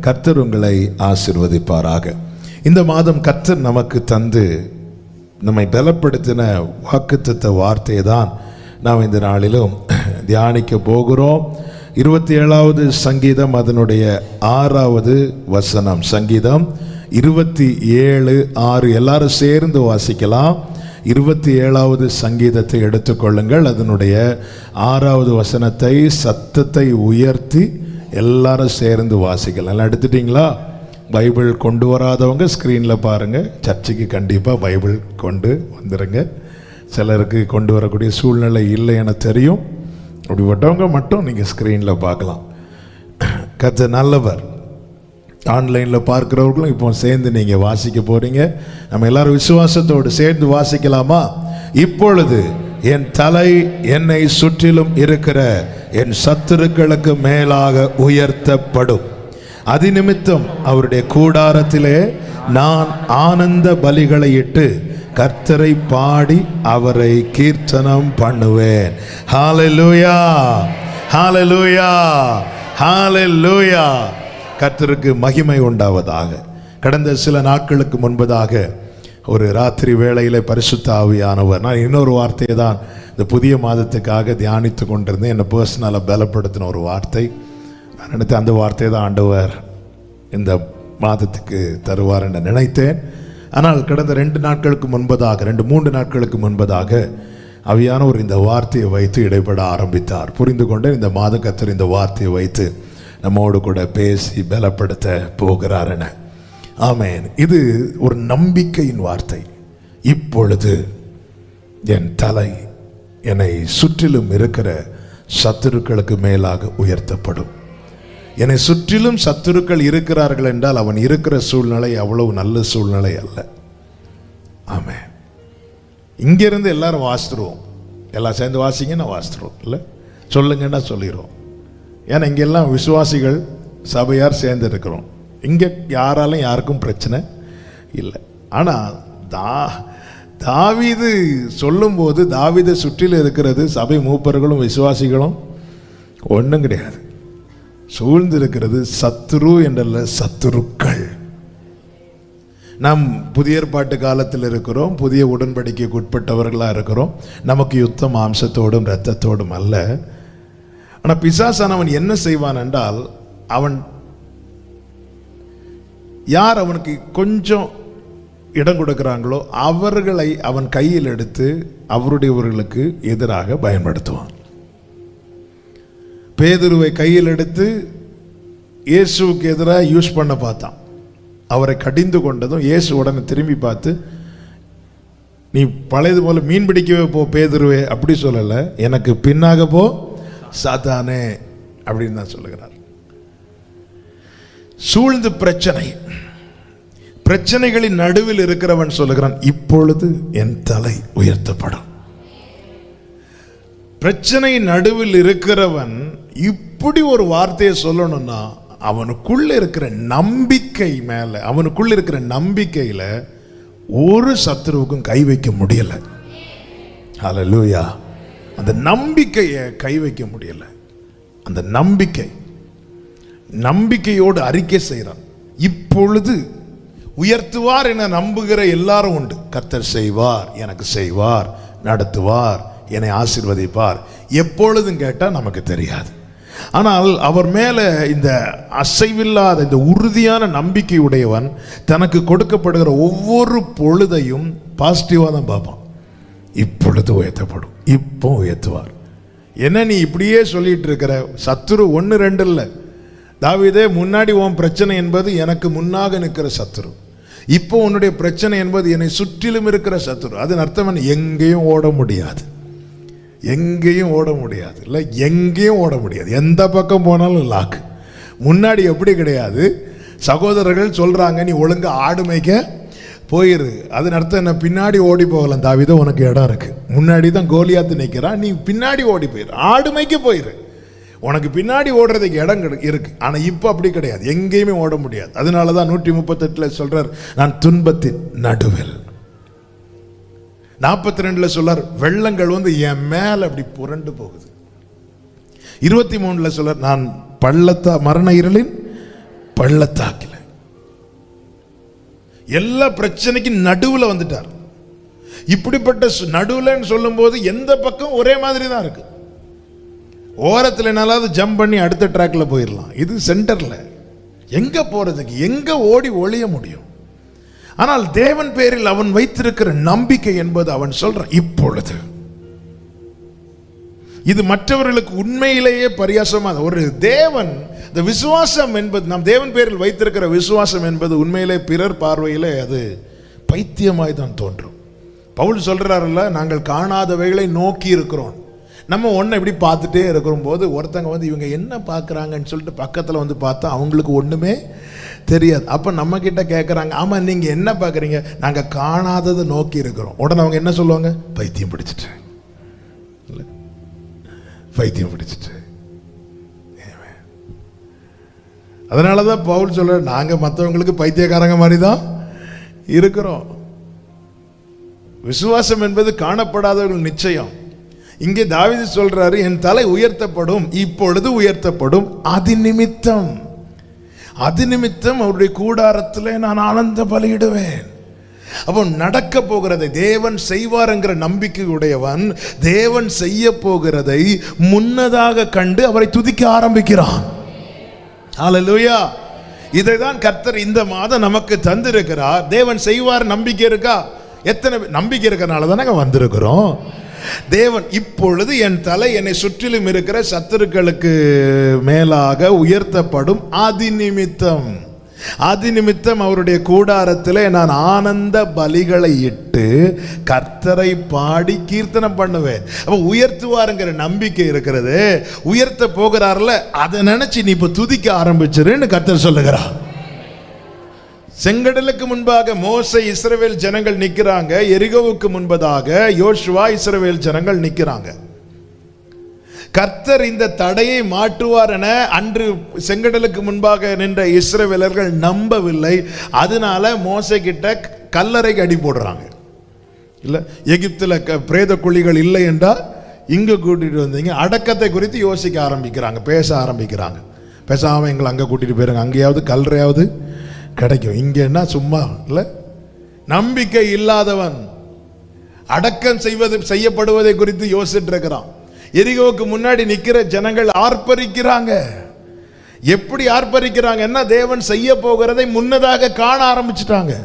கர்த்தர் உங்களை ஆசீர்வதிப்பாராக. இந்த மாதம் கர்த்தர் நமக்கு தந்து நம்மை பலப்படுத்தின வாக்குத்தத்த வார்த்தையை தான் நாம் இந்த நாளிலும் தியானிக்க போகிறோம். 27வது சங்கீதம் அதனுடைய 6வது வசனம். சங்கீதம் 27:6 எல்லாரும் சேர்ந்து வாசிக்கலாம். 27வது சங்கீதத்தை எடுத்துக்கொள்ளுங்கள். அதனுடைய 6வது வசனத்தை சத்தத்தை உயர்த்தி எல்லாரும் சேர்ந்து வாசிக்கலாம். எல்லாம் எடுத்துட்டீங்களா? பைபிள் கொண்டு வராதவங்க ஸ்க்ரீனில் பாருங்கள். சர்ச்சுக்கு கண்டிப்பாக பைபிள் கொண்டு வந்துடுங்க. சிலருக்கு கொண்டு வரக்கூடிய சூழ்நிலை இல்லை என தெரியும். அப்படிப்பட்டவங்க மட்டும் நீங்கள் ஸ்க்ரீனில் பார்க்கலாம். கர்த்தர் நல்லவர். ஆன்லைனில் பார்க்குறவர்களும் இப்போ சேர்ந்து நீங்கள் வாசிக்க போகிறீங்க. நம்ம எல்லாரும் விசுவாசத்தோடு சேர்ந்து வாசிக்கலாமா? இப்பொழுது என் தலை என்னை சுற்றிலும் இருக்கிற என் சத்துருக்களுக்கு மேலாக உயர்த்தப்படும். அதிநிமித்தம் அவருடைய கூடாரத்திலே நான் ஆனந்த பலிகளை இட்டு கர்த்தரை பாடி அவரை கீர்த்தனம் பண்ணுவேன். ஹல்லேலூயா, ஹல்லேலூயா, ஹல்லேலூயா. கர்த்தருக்கு மகிமை உண்டாவதாக. கடந்த சில நாட்களுக்கு முன்பதாக ஒரு ராத்திரி வேளையில் பரிசுத்த ஆவியானவர், நான் இன்னொரு வார்த்தையை தான் இந்த புதிய மாதத்துக்காக தியானித்து கொண்டிருந்தேன். என்னை பர்சனலாக பலப்படுத்தின ஒரு வார்த்தை. நான் நினைத்த அந்த வார்த்தையை தான் ஆண்டவர் இந்த மாதத்துக்கு தருவார் என்று நினைத்தேன். ஆனால் கடந்த 2 நாட்களுக்கு முன்பதாக 2-3 நாட்களுக்கு முன்பதாக ஆவியானவர் இந்த வார்த்தையை வைத்து இடைப்பட ஆரம்பித்தார். புரிந்து கொண்டு இந்த மாத கர்த்தர் இந்த வார்த்தையை வைத்து நம்மோடு கூட பேசி பலப்படுத்த போகிறார் என. ஆமென். இது ஒரு நம்பிக்கையின் வார்த்தை. இப்பொழுது என் தலை என்னை சுற்றிலும் இருக்கிற சத்துருக்களுக்கு மேலாக உயர்த்தப்படும். என்னை சுற்றிலும் சத்துருக்கள் இருக்கிறார்கள் என்றால் அவன் இருக்கிற சூழ்நிலை அவ்வளவு நல்ல சூழ்நிலை அல்ல. ஆமென். இங்கிருந்து எல்லாரும் வாசித்துருவோம். எல்லாம் சேர்ந்து வாசிங்கன்னா வாசித்துருவோம், இல்லை சொல்லுங்கன்னா சொல்லிடுவோம். ஏன்னா இங்கெல்லாம் விசுவாசிகள் சபையார் சேர்ந்து இருக்கிறோம். இங்கே யாராலும் யாருக்கும் பிரச்சனை இல்லை. ஆனால் தாவீது சொல்லும்போது தாவீதை சுற்றில் இருக்கிறது சபை மூப்பர்களும் விசுவாசிகளும் ஒன்றும் கிடையாது. சூழ்ந்திருக்கிறது சத்துரு என்றல்ல, சத்துருக்கள். நாம் புதிய ஏற்பாட்டு காலத்தில் இருக்கிறோம். புதிய உடன்படிக்கைக்கு உட்பட்டவர்களாக இருக்கிறோம். நமக்கு யுத்தம் மாம்சத்தோடும் இரத்தத்தோடும் அல்ல. ஆனால் பிசாசானவன் என்ன செய்வான் என்றால், அவன் யார் அவனுக்கு கொஞ்சம் இடம் கொடுக்கிறாங்களோ அவர்களை அவன் கையில் எடுத்து அவருடையவர்களுக்கு எதிராக பயன்படுத்துவான். பேதுருவை கையில் எடுத்து இயேசுவுக்கு எதிராக யூஸ் பண்ண பார்த்தான். அவரை கடிந்து கொண்டதும் இயேசு உடனே திரும்பி பார்த்து, நீ பழையது போல மீன் பிடிக்கவே போ பேதுருவே, அப்படி சொல்லலை, எனக்கு பின்னாக போ சாத்தானே அப்படின்னு தான் சொல்லுகிறார். சூழ்ந்து பிரச்சனைகளின் நடுவில் இருக்கிறவன் சொல்லுகிறான், இப்பொழுது என் தலை உயர்த்தப்படும். பிரச்சனை நடுவில் இருக்கிறவன் இப்படி ஒரு வார்த்தையை சொல்லணும்னா அவனுக்குள்ள இருக்கிற நம்பிக்கை மேல, அவனுக்குள்ள இருக்கிற நம்பிக்கையில ஒரு சத்துருவுக்கும் கை வைக்க முடியல. ஹல்லேலூயா. அந்த நம்பிக்கையை கை வைக்க முடியல. அந்த நம்பிக்கையோடு அறிக்கை செய்கிறான். இப்பொழுது உயர்த்துவார் என நம்புகிற எல்லாரும் உண்டு. கர்த்தர் செய்வார், எனக்கு செய்வார், நடத்துவார், என்னை ஆசீர்வதிப்பார். எப்பொழுதும் கேட்டால் நமக்கு தெரியாது. ஆனால் அவர் மேலே இந்த அசைவில்லாத இந்த உறுதியான நம்பிக்கை உடையவன் தனக்கு கொடுக்கப்படுகிற ஒவ்வொரு பொழுதையும் பாசிட்டிவாக தான் பார்ப்பான். இப்பொழுது உயர்த்தப்படும், இப்போ உயர்த்துவார். என்ன நீ இப்படியே சொல்லிட்டு இருக்கிற? சத்துரு 1-2 இல்லை. தாவீதே, முன்னாடி உன் பிரச்சனை என்பது எனக்கு முன்னாக நிற்கிற சத்துரு. இப்போ உன்னுடைய பிரச்சனை என்பது என்னை சுற்றிலும் இருக்கிற சத்துரு. அதன் அர்த்தம் எங்கேயும் ஓட முடியாது, எங்கேயும் ஓட முடியாது, இல்லை எங்கேயும் ஓட முடியாது. எந்த பக்கம் போனாலும் லாக்கு. முன்னாடி எப்படி கிடையாது. சகோதரர்கள் சொல்றாங்க, நீ ஒழுங்கா ஆடு மேய்க்க போயிரு. அதன் அர்த்தம் என்ன? பின்னாடி ஓடி போகலாம். தாவீதே, உனக்கு இடம் இருக்கு. முன்னாடி தான் கோலியாத்து நிற்கிறான், நீ பின்னாடி ஓடி போயிரு, ஆடு மேய்க்க போயிரு. உனக்கு பின்னாடி ஓடுறதுக்கு இடம் இருக்கு. ஆனால் இப்போ அப்படி கிடையாது, எங்கேயுமே ஓட முடியாது. அதனால தான் 138 சொல்றார், நான் துன்பத்தின் நடுவில். 42 சொல்றார், வெள்ளங்கள் வந்து என் மேல அப்படி புரண்டு போகுது. 23 சொல்றார், நான் மரண இருளின் பள்ளத்தாக்கில் எல்லா பிரச்சனைக்கும் நடுவில் வந்துட்டார். இப்படிப்பட்ட நடுவில் சொல்லும் போது எந்த பக்கம் ஒரே மாதிரி தான் இருக்கு. ஓரத்தில் என்னாலாவது ஜம்ப் பண்ணி அடுத்த ட்ராக்ல போயிடலாம். இது சென்டர்ல எங்க போறதுக்கு, எங்க ஓடி ஒளிய முடியும்? ஆனால் தேவன் பேரில் அவன் வைத்திருக்கிற நம்பிக்கை என்பது அவன் சொல்றான் இப்பொழுது. இது மற்றவர்களுக்கு உண்மையிலேயே பரியாசமா ஒரு தேவன் இந்த விசுவாசம் என்பது, நாம் தேவன் பேரில் வைத்திருக்கிற விசுவாசம் என்பது உண்மையிலே பிறர் பார்வையிலே அது பைத்தியமாய் தான் தோன்றும். பவுல் சொல்றாருல்ல, நாங்கள் காணாதவைகளை நோக்கி இருக்கிறோம். நம்ம ஒன்றை இப்படி பார்த்துட்டே இருக்கிற போது ஒருத்தங்க வந்து இவங்க என்ன பார்க்குறாங்கன்னு சொல்லிட்டு பக்கத்தில் வந்து பார்த்தா அவங்களுக்கு ஒன்றுமே தெரியாது. அப்போ நம்ம கிட்ட கேட்குறாங்க, ஆமாம் நீங்கள் என்ன பார்க்குறீங்க? நாங்கள் காணாததை நோக்கி இருக்கிறோம். உடனே அவங்க என்ன சொல்லுவாங்க? பைத்தியம் பிடிச்சிட்டு, இல்லை பைத்தியம் பிடிச்சிட்டு. அதனால தான் பவுல் சொல்ற, நாங்கள் மற்றவங்களுக்கு பைத்தியக்காரங்க மாதிரி தான் இருக்கிறோம். விசுவாசம் என்பது காணப்படாதவர்கள் நிச்சயம். இங்கே தாவீது சொல்றாரு, என் தலை உயர்த்தப்படும், இப்பொழுது உயர்த்தப்படும், அது நிமித்தம் அவருடைய கூடாரத்திலே நான் ஆனந்த பலியிடுவேன். அப்போ நடக்க போகிறதை தேவன் செய்வார் என்கிற நம்பிக்கை உடையவன் தேவன் செய்ய போகிறதை முன்னதாக கண்டு அவரை துதிக்க ஆரம்பிக்கிறான். ஹல்லேலூயா. இதைதான் கர்த்தர் இந்த மாதம் நமக்கு தந்திருக்கிறார். தேவன் செய்வார் நம்பிக்கை இருக்கா? எத்தனை நம்பிக்கை இருக்கிறனால தானே வந்திருக்கிறோம். தேவன் இப்பொழுது என் தலை என்னை சுற்றிலும் இருக்கிற சத்துருக்களுக்கு மேலாக உயர்த்தப்படும், ஆதி நிமித்தம் அவருடைய கூடாரத்திலே நான் ஆனந்த பலிகளை இட்டு கர்த்தரை பாடி கீர்த்தனம் பண்ணுவேன். அப்ப உயர்த்துவாருங்கிற நம்பிக்கை இருக்கிறது. உயர்த்த போகிறார்ல, அதை நினைச்சு நீ இப்ப துதிக்க ஆரம்பிச்சிருன்னு கர்த்தர் சொல்லுகிறார். செங்கடலுக்கு முன்பாக மோசே இஸ்ரவேல் ஜனங்கள் நிற்கிறாங்க. எரிகோவுக்கு முன்பதாக யோசுவா இஸ்ரவேல் ஜனங்கள் நிற்கிறாங்க. கர்த்தர் இந்த தடையை மாற்றுவார் என அன்று செங்கடலுக்கு முன்பாக நின்ற இஸ்ரவேலர்கள் நம்பவில்லை. அதனால மோசே கிட்ட கல்லறைக்கு அடி போடுறாங்க. இல்லை, எகிப்தில் பிரேத குழிகள் இல்லை என்றால் இங்கே கூட்டிட்டு வந்தீங்க. அடக்கத்தை குறித்து யோசிக்க ஆரம்பிக்கிறாங்க, பேச ஆரம்பிக்கிறாங்க. பேசாமல் எங்களை அங்கே கூட்டிட்டு போயிருங்க, அங்கேயாவது கல்லறையாவது கிடைக்கும். இங்கன்னா சும்மா இல்லை. நம்பிக்கை இல்லாதவன் அடக்கம் செய்யப்படுவதை குறித்து யோசிச்சுட்டு இருக்கிறான். எரிகோவுக்கு முன்னாடி நிற்கிற ஜனங்கள் ஆர்ப்பரிக்கிறாங்க. எப்படி ஆர்ப்பரிக்கிறாங்கன்னா, தேவன் செய்ய போகிறதை முன்னதாக காண ஆரம்பிச்சுட்டாங்க.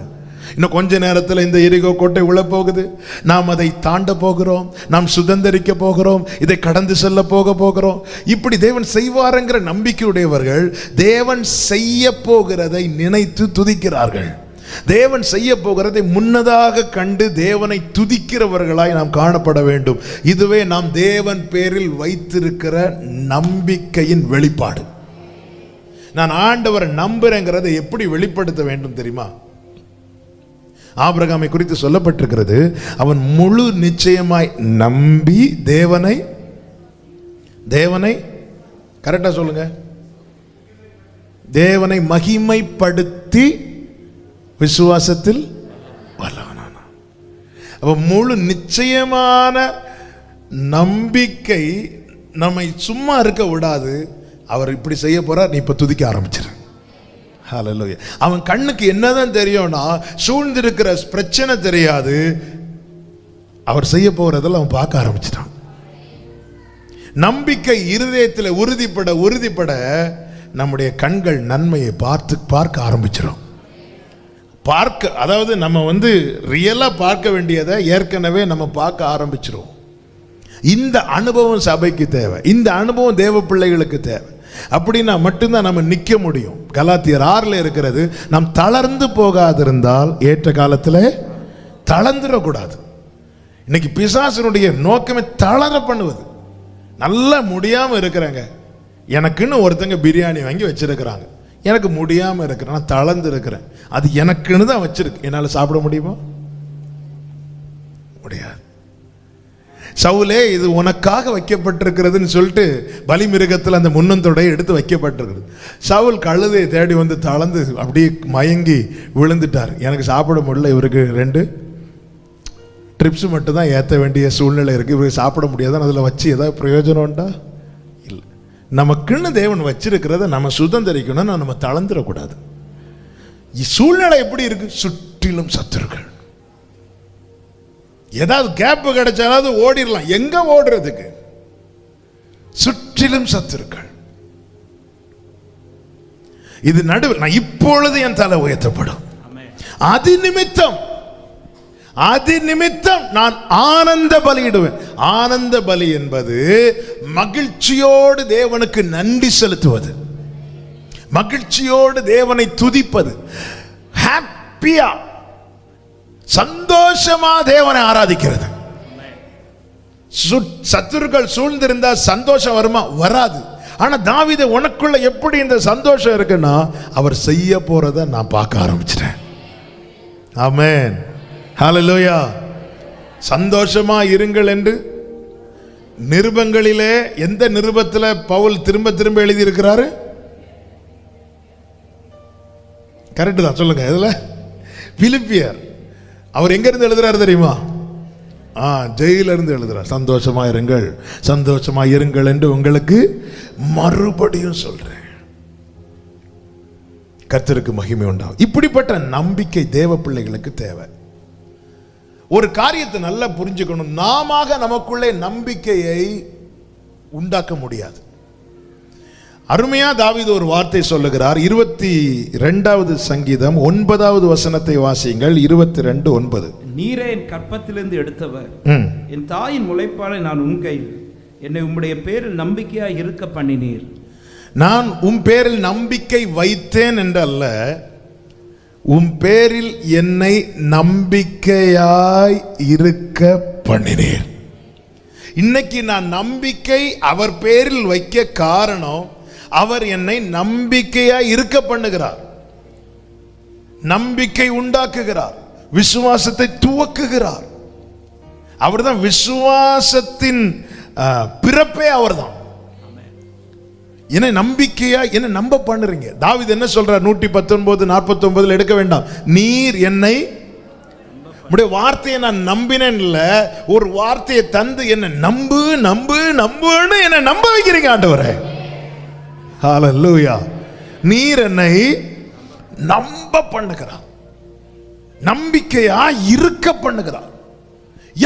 இன்னும் கொஞ்ச நேரத்தில் இந்த எரிகோ கோட்டை உள்ள போகுது, நாம் அதை தாண்ட போகிறோம், நாம் சுதந்திரிக்க போகிறோம், இதை கடந்து செல்ல போகிறோம். இப்படி தேவன் செய்வாருங்கிற நம்பிக்கையுடையவர்கள் தேவன் செய்ய போகிறதை நினைத்து துதிக்கிறார்கள். தேவன் செய்ய போகிறதை முன்னதாக கண்டு தேவனை துதிக்கிறவர்களாய் நாம் காணப்பட வேண்டும். இதுவே நாம் தேவன் பேரில் வைத்திருக்கிற நம்பிக்கையின் வெளிப்பாடு. நான் ஆண்டவரை நம்புறேங்கிறதை எப்படி வெளிப்படுத்த வேண்டும் தெரியுமா? ஆபிரகாமை குறித்து சொல்லப்பட்டிருக்கிறது, அவன் முழு நிச்சயமாய் நம்பி தேவனை கரெக்டா சொல்லுங்க, தேவனை மகிமைப்படுத்தி விசுவாசத்தில் வல்லவனான. அப்ப முழு நிச்சயமான நம்பிக்கை நம்மை சும்மா இருக்க விடாது. அவர் இப்படி செய்ய போறார், நீ இப்ப துதிக்க ஆரம்பிச்சிரு. ஹல்லேலூயா. அவன் கண்ணுக்கு என்னதான் தெரியும்னா, சூழ்ந்திருக்கிற பிரச்சனை தெரியாது, அவர் செய்ய போறதில் அவன் பார்க்க ஆரம்பிச்சிட்டான். நம்பிக்கை இருதயத்தில் உறுதிப்பட நம்முடைய கண்கள் நன்மையை பார்க்க ஆரம்பிச்சிடும். அதாவது நம்ம ரியலா பார்க்க வேண்டியதை ஏற்கனவே நம்ம பார்க்க ஆரம்பிச்சிடும். இந்த அனுபவம் சபைக்கு தேவை, இந்த அனுபவம் தேவ பிள்ளைகளுக்கு தேவை. அப்படின்னா மட்டும்தான் நம்ம நிற்க முடியும். கலாத்தியர் 6 இருக்கிறது, நாம் தளர்ந்து போகாதிருந்தால் ஏற்ற காலத்தில் தளர்ந்துடக்கூடாது. இன்னைக்கு பிசாசனுடைய நோக்கமே தளர பண்ணுவது. நல்லா முடியாமல் இருக்கிறாங்க, எனக்குன்னு ஒருத்தங்க பிரியாணி வாங்கி வச்சிருக்கிறாங்க, எனக்கு முடியாமல் இருக்கிறேன், நான் தளர்ந்து இருக்கிறேன், அது எனக்குன்னு தான் வச்சிருக்கு, என்னால் சாப்பிட முடியுமா? முடியாது. சவுலே, இது உனக்காக வைக்கப்பட்டிருக்கிறதுன்னு சொல்லிட்டு பலிமிருகத்தில் அந்த முன்னந்தொடையை எடுத்து வைக்கப்பட்டிருக்கிறது. சவுல் கழுதையை தேடி வந்து தளர்ந்து அப்படியே மயங்கி விழுந்துட்டார். எனக்கு சாப்பிட முடியல, இவருக்கு 2 ட்ரிப்ஸ் மட்டும் தான் ஏற்ற வேண்டிய சூழ்நிலை இருக்குது, இவருக்கு சாப்பிட முடியாதான், அதில் வச்சு ஏதாவது பிரயோஜனம் உண்டா? இல்லை. நமக்குன்னு தேவன் வச்சிருக்கிறத நம்ம சுதந்திரிக்கணும்னு நம்ம தளர்ந்துடக்கூடாது. சூழ்நிலை எப்படி இருக்கு? சுற்றிலும் சத்துருக்கள். ஏதாவது கேப் கிடைச்சாலாவது ஓடிடலாம். எங்க ஓடுறதுக்கு? சுற்றிலும் சத்துருக்கள். இது நடுவில் நான் இப்பொழுது என் தலை உயர்த்தப்படும், அது நிமித்தம் நான் ஆனந்த பலியிடுவேன். ஆனந்த பலி என்பது மகிழ்ச்சியோடு தேவனுக்கு நன்றி செலுத்துவது, மகிழ்ச்சியோடு தேவனை துதிப்பது, ஹாப்பியா சந்தோஷமா தேவனை ஆராதிக்கிறது. சத்துருக்கள் சூழ்ந்திருந்தா சந்தோஷம் வருமா? வராது. ஆனா தாவீது, உனக்குள்ள எப்படி இந்த சந்தோஷம் இருக்குன்னா, அவர் செய்ய போறத நான் பார்க்க ஆரம்பிச்சிட்டேன். ஆமென், ஹல்லேலூயா. சந்தோஷமா இருங்கள் என்று நிருபங்களிலே எந்த நிருபத்தில் பவுல் திரும்ப திரும்ப எழுதி இருக்கிறாரு? கரெக்ட் தான், சொல்லுங்க. இதுல பிலிப்பியர். அவர் எங்க இருந்து எழுதுறாரு தெரியுமா? ஜெயில இருந்து எழுதுறார். சந்தோஷமா இருங்கள், சந்தோஷமா இருங்கள் என்று உங்களுக்கு மறுபடியும் சொல்றேன். கர்த்தருக்கு மகிமை உண்டாகும். இப்படிப்பட்ட நம்பிக்கை தேவ பிள்ளைகளுக்கு தேவை. ஒரு காரியத்தை நல்லா புரிஞ்சுக்கணும். நாம நமக்குள்ளே நம்பிக்கையை உண்டாக்க முடியாது. அருமையா தாவீது ஒரு வார்த்தை சொல்லுகிறார். 22வது சங்கீதம் 9வது வசனத்தை வாசியுங்கள். 22:9. நீரே என் கற்பத்திலிருந்து எடுத்தவர், என் தாயின் முளைப்பாலை நான் உன் கையில், என்னை உம்முடைய பேரில் நம்பிக்கையாய் இருக்க பண்ணினீர். நான் உம் பேரில் நம்பிக்கை வைத்தேன் என்றல்ல, உம் பேரில் என்னை நம்பிக்கையாய் இருக்க பண்ணினீர். இன்னைக்கு நான் நம்பிக்கை அவர் பேரில் வைக்க காரணம், அவர் என்னை நம்பிக்கையாய் இருக்க பண்ணுகிறார், நம்பிக்கை உண்டாக்குகிறார், விசுவாசத்தை துவக்குகிறார். அவர்தான் விசுவாசத்தின் பிறப்பே அவர்தான். என்ன நம்பிக்கையா என்ன நம்ப பண்ணுறீங்க? தாவீது என்ன சொல்றார்? 119:49 எடுக்க வேண்டாம். நீர் என்னை, உடைய வார்த்தையை நான் நம்பினேன் இல்ல, ஒரு வார்த்தையை தந்து என்ன நம்பு நம்பு நம்புன்னு என்ன நம்ப வைக்கிறீங்க ஆண்டவரே. ஹல்லேலூயா. நீர் என்னை நம்ப பண்ணுகிறார், நம்பிக்கையா இருக்க பண்ணுகிறார்.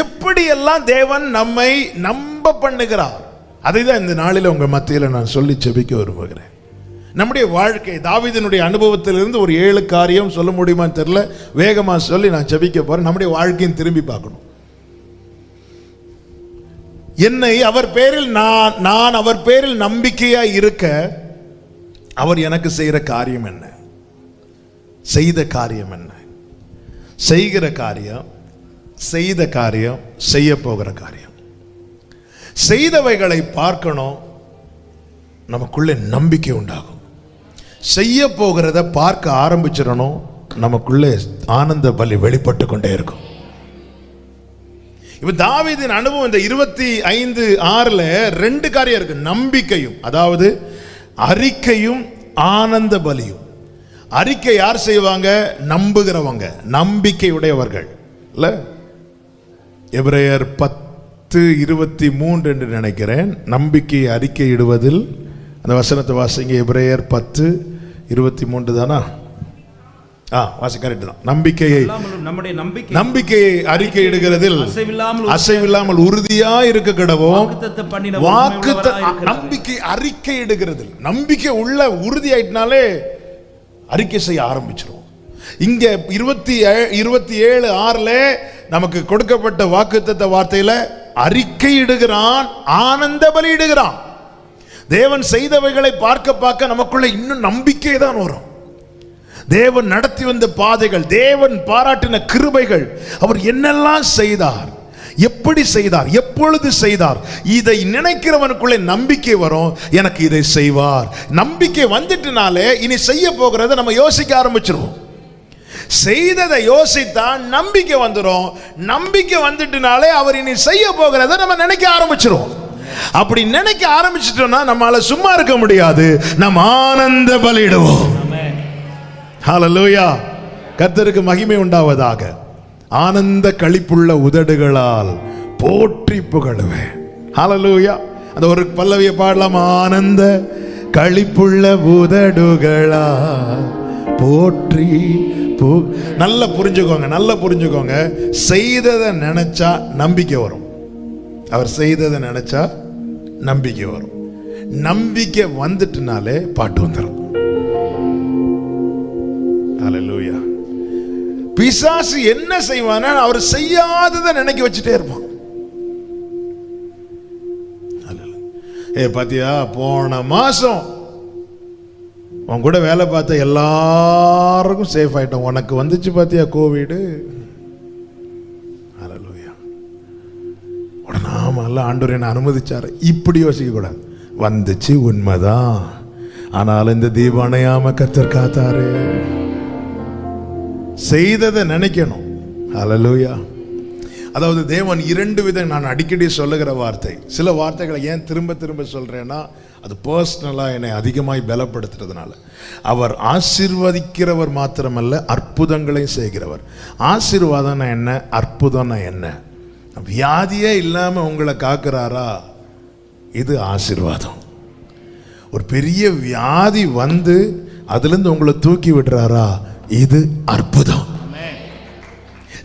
எப்படியெல்லாம் தேவன் நம்மை நம்ப பண்ணுகிறார், அதை தான் இந்த நாளில் உங்க மத்தியில் நான் சொல்லி ஜெபிக்க விரும்புகிறேன். நம்முடைய வாழ்க்கை, தாவீதினுடைய அனுபவத்திலிருந்து ஒரு 7 காரியம் சொல்ல முடியுமான்னு தெரியல, வேகமா சொல்லி நான் ஜெபிக்க போறேன். நம்முடைய வாழ்க்கையும் திரும்பி பார்க்கணும். என்னை அவர் பேரில் நான் அவர் பேரில் நம்பிக்கையா இருக்க அவர் எனக்கு செய்கிற காரியம் என்ன, செய்த காரியம் என்ன, செய்கிற காரியம், செய்த காரியம், செய்ய போகிற காரியம். செய்தவைகளை பார்க்கணும், நமக்குள்ளே நம்பிக்கை உண்டாகும். செய்ய போகிறத பார்க்க ஆரம்பிச்சிடணும், நமக்குள்ளே ஆனந்த பலி வெளிப்பட்டு கொண்டே இருக்கும். இப்ப தாவீதின் அனுபவம் இந்த 25:6 2 காரியம் இருக்கு. நம்பிக்கையும், அதாவது அறிக்கையும் ஆனந்த பலியும். அறிக்கை யார் செய்வாங்க? நம்புகிறவங்க, நம்பிக்கை உடையவர்கள் இல்ல. எபிரேயர் 10:23 என்று நினைக்கிறேன். நம்பிக்கை அறிக்கை இடுவதில், அந்த வசனத்தை வாசிங்க. எபிரேயர் 10:23 தானா? வாசி, கரெக்ட் தான். நம்பிக்கையை அறிக்கை இடுகிறதில் அசைவில்லாமல் உறுதியா இருக்க கடவோம். நம்பிக்கை அறிக்கை இடுகிறதில், நம்பிக்கை உள்ள உறுதி ஆயிட்டனாலே அறிக்கை செய்ய ஆரம்பிச்சிடும். இங்க 27:6 நமக்கு கொடுக்கப்பட்ட வாக்குத்தத்த வார்த்தையில அறிக்கை இடுகிறான், ஆனந்த பலி இடுகிறான். தேவன் செய்தவைகளை பார்க்க பார்க்க நமக்குள்ள இன்னும் நம்பிக்கை தான் வரும். தேவன் நடத்தி வந்த பாதைகள், தேவன் பாராட்டின கிருபைகள், அவர் என்னெல்லாம் செய்தார், எப்படி செய்தார், எப்பொழுது செய்தார், இதை நினைக்கிறவனுக்குள்ளே நம்பிக்கை வரும். எனக்கு இதை செய்வார். நம்பிக்கை வந்துட்டுனாலே இனி செய்ய போகிறத நம்ம யோசிக்க ஆரம்பிச்சிருவோம். செய்ததை யோசித்தா நம்பிக்கை வந்துடும். நம்பிக்கை வந்துட்டுனாலே அவர் இனி செய்ய போகிறத நம்ம நினைக்க ஆரம்பிச்சிருவோம். அப்படி நினைக்க ஆரம்பிச்சிட்டோம்னா நம்மால சும்மா இருக்க முடியாது, நம்ம ஆனந்த பலியிடுவோம். ஹல்லேலூயா. கர்த்தருக்கு மகிமை உண்டாவதாக. ஆனந்த களிப்புள்ள உதடுகளால் போற்றி புகழுவேன். ஹல்லேலூயா. அந்த ஒரு பல்லவியை பாடலாம். ஆனந்த களிப்புள்ள உதடுகளா போற்றி நல்லா புரிஞ்சுக்கோங்க, நல்லா புரிஞ்சுக்கோங்க. செய்ததை நினைச்சா நம்பிக்கை வரும். அவர் செய்ததை நினைச்சா நம்பிக்கை வரும். நம்பிக்கை வந்துட்டுனாலே பாட்டு வந்துடும். அல்லேலூயா. பிசாசு என்ன செய்வானா, அவர் செய்யாததை நினைக்க வச்சுட்டே இருப்பான். பாத்தியா, போன மாசம் உன் கூட வேலை பார்த்த எல்லாருக்கும் சேஃப் ஆயிட்டோம், உனக்கு வந்துச்சு பாத்தியா கோவிடு. அல்லேலூயா. உடனே ஆமாம் ஆண்டவர் என்ன அனுமதிச்சாரு. இப்படி யோசிக்க கூடாது. வந்துச்சு உண்மைதான், ஆனால் இந்த தீபானையாம கர்த்தர் காத்தாரு. செய்ததை நினைக்கணும். அல்லேலூயா. அதாவது தேவன் இரண்டு விதம். நான் அடிக்கடி சொல்லுகிற வார்த்தை, சில வார்த்தைகளை ஏன் திரும்ப திரும்ப சொல்றேன்னா, அது பர்சனலா என்னை அதிகமாய் பலப்படுத்துறதுனால. அவர் ஆசீர்வதிக்கிறவர் மாத்திரமல்ல, அற்புதங்களை செய்கிறவர். ஆசீர்வாதம்னா என்ன, அற்புதம்னா என்ன? வியாதியே இல்லாம உங்களை காக்குறாரா, இது ஆசீர்வாதம். ஒரு பெரிய வியாதி வந்து அதுல இருந்து உங்களை தூக்கி விடுறாரா, இது அற்புதம்.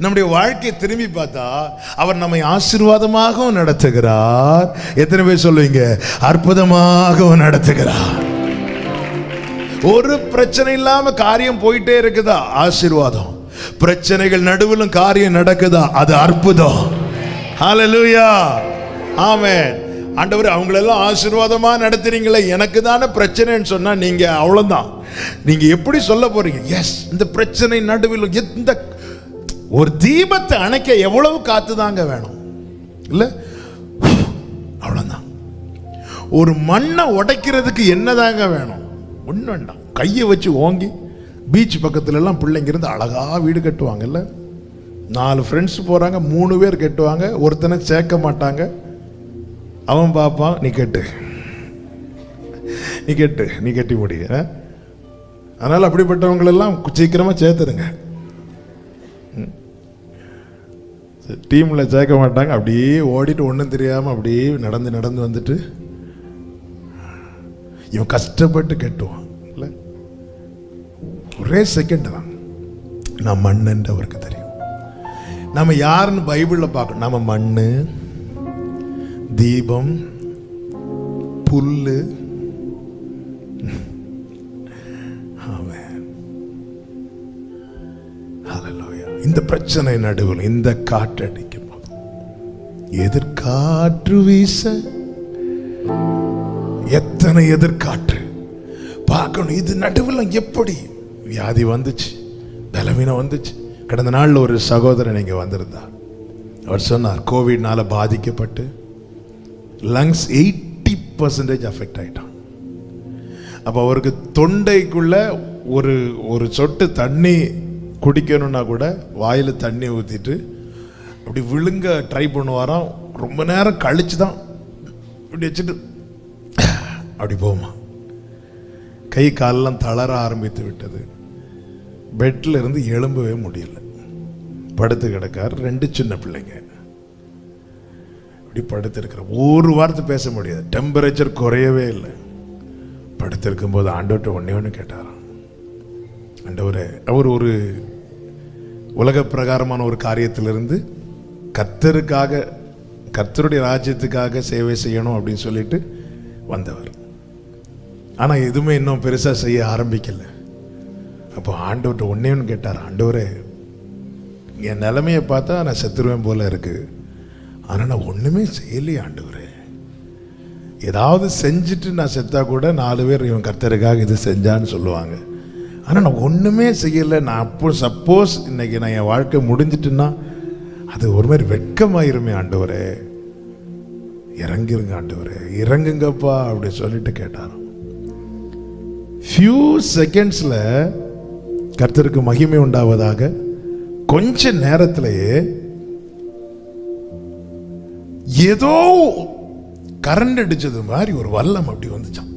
நம்முடைய வாழ்க்கையை திரும்பி பார்த்தா அவர் நம்மை ஆசீர்வாதமாகவும் நடத்துகிறார். எத்தனை பேர் சொல்லுவீங்க, அற்புதமாகவும் நடத்துகிறார். ஒரு பிரச்சனை இல்லாம காரியம் போயிட்டே இருக்குதா, ஆசீர்வாதம். பிரச்சனைகள் நடுவிலும் காரியம் நடக்குதா, அது அற்புதம். ஹல்லேலூயா. ஆமென். ஆண்டவர் அவங்களெல்லாம் ஆசீர்வாதமா நடத்துறீங்களே, எனக்கு தானே பிரச்சனைன்னு சொன்னா நீங்க அவ்வளவுதான். நீங்க எப்படி சொல்ல போறீங்க? எஸ், இந்த பிரச்சனை நடுவில் எந்த ஒரு தீபத்தை அணைக்க எவ்வளவு காத்து தாங்க வேணும், இல்ல? அவ்வளவுதான். ஒரு மண்ணை உடைக்கிறதுக்கு என்னதாங்க வேணும்? ஒண்ணு வேண்டாம். கையை வச்சு ஓங்கி பீச் பக்கத்துல எல்லாம் பிள்ளைங்க இருந்து அழகா வீடு கட்டுவாங்கல்ல. 4 ஃப்ரெண்ட்ஸ் போறாங்க, 3 பேர் கட்டுவாங்க, ஒருத்தனை சேர்க்க மாட்டாங்க. அவன் பார்ப்பான், நீ கட்டு, நீ கட்டு, நீ கட்டி முடிய. அதனால அப்படிப்பட்டவங்களெல்லாம் சீக்கிரமா சேர்த்துருங்க. டீம்ல சேர்க்க மாட்டாங்க. அப்படியே ஓடிட்டு ஒன்றும் தெரியாம அப்படியே நடந்து நடந்து வந்துட்டு இவன் கஷ்டப்பட்டு கட்டுவான் இல்ல. ஒரே செகண்ட் தான். நான் மண்ணுன்னு அவருக்கு தெரியும். நம்ம யாருன்னு பைபிள்ல பார்க்கணும். நம்ம மண்ணு, தீபம், புல்லு. இந்த பிரச்சனை நடுவில் இந்த காற்றடிக்கும் போது, எதிர்காற்று வீச, எத்தனை எதிர்காற்று பார்க்கணும். இது நடுவில் எப்படி வியாதி வந்துச்சு, பலவீனம் வந்துச்சு. கடந்த நாள்ல ஒரு சகோதரன் இங்க வந்திருந்தார். அவர் சொன்னார், கோவிட்னால பாதிக்கப்பட்டு லங்ஸ் 80% அஃபெக்ட் ஆயிட்டான். அப்ப அவருக்கு தொண்டைக்குள்ள ஒரு சொட்டு தண்ணி குடிக்கணும்னா கூட வாயில தண்ணி ஊத்திட்டு அப்படி விழுங்க ட்ரை பண்ணுவாராம். ரொம்ப நேரம் கழிச்சு தான் இப்படி வச்சுட்டு அப்படி போமா. கை காலெல்லாம் தளர ஆரம்பித்து விட்டது. பெட்ல இருந்து எழும்பவே முடியல. படுத்து கிடக்கார். 2 சின்ன பிள்ளைங்க அப்படி படுத்து இருக்கிற. ஒரு வார்த்தை பேச முடியாது. டெம்பரேச்சர் குறையவே இல்லை. படுத்திருக்கும் போது ஆண்டவர்கிட்ட ஒண்ணு கேட்டாராம். ஆண்டவரே, அவர் ஒரு உலக பிரகாரமான ஒரு காரியத்திலிருந்து கர்த்தருக்காக, கர்த்தருடைய ராஜ்யத்துக்காக சேவை செய்யணும் அப்படின்னு சொல்லிட்டு வந்தவர். ஆனா எதுவுமே இன்னும் பெருசா செய்ய ஆரம்பிக்கல. அப்போ ஆண்டவர்கிட்ட ஒண்ணு கேட்டார். ஆண்டவரே, என் நிலைமையை பார்த்தா நான் செத்துருவேன் போல இருக்கு. ஆனா நான் ஒண்ணுமே செய்யலையே ஆண்டவரே. ஏதாவது செஞ்சுட்டு நான் செத்தா கூட 4 பேர் இவன் கர்த்தருக்காக இது செஞ்சான்னு சொல்லுவாங்க. ஆனால் நான் ஒன்றுமே செய்யலை. நான் அப்போ சப்போஸ் இன்னைக்கு நான் என் வாழ்க்கை முடிஞ்சிட்டுன்னா அது ஒரு மாதிரி வெட்கமாயிருமே. ஆண்டவரே இறங்கிருங்க, ஆண்டவரே இறங்குங்கப்பா அப்படி சொல்லிட்டு கேட்டாராம். ஃபியூ செகண்ட்ஸ்ல கர்த்தருக்கு மகிமை உண்டாவதாக கொஞ்ச நேரத்திலேயே ஏதோ கரண்ட் அடிச்சது மாதிரி ஒரு வல்லம் அப்படி வந்துச்சான்.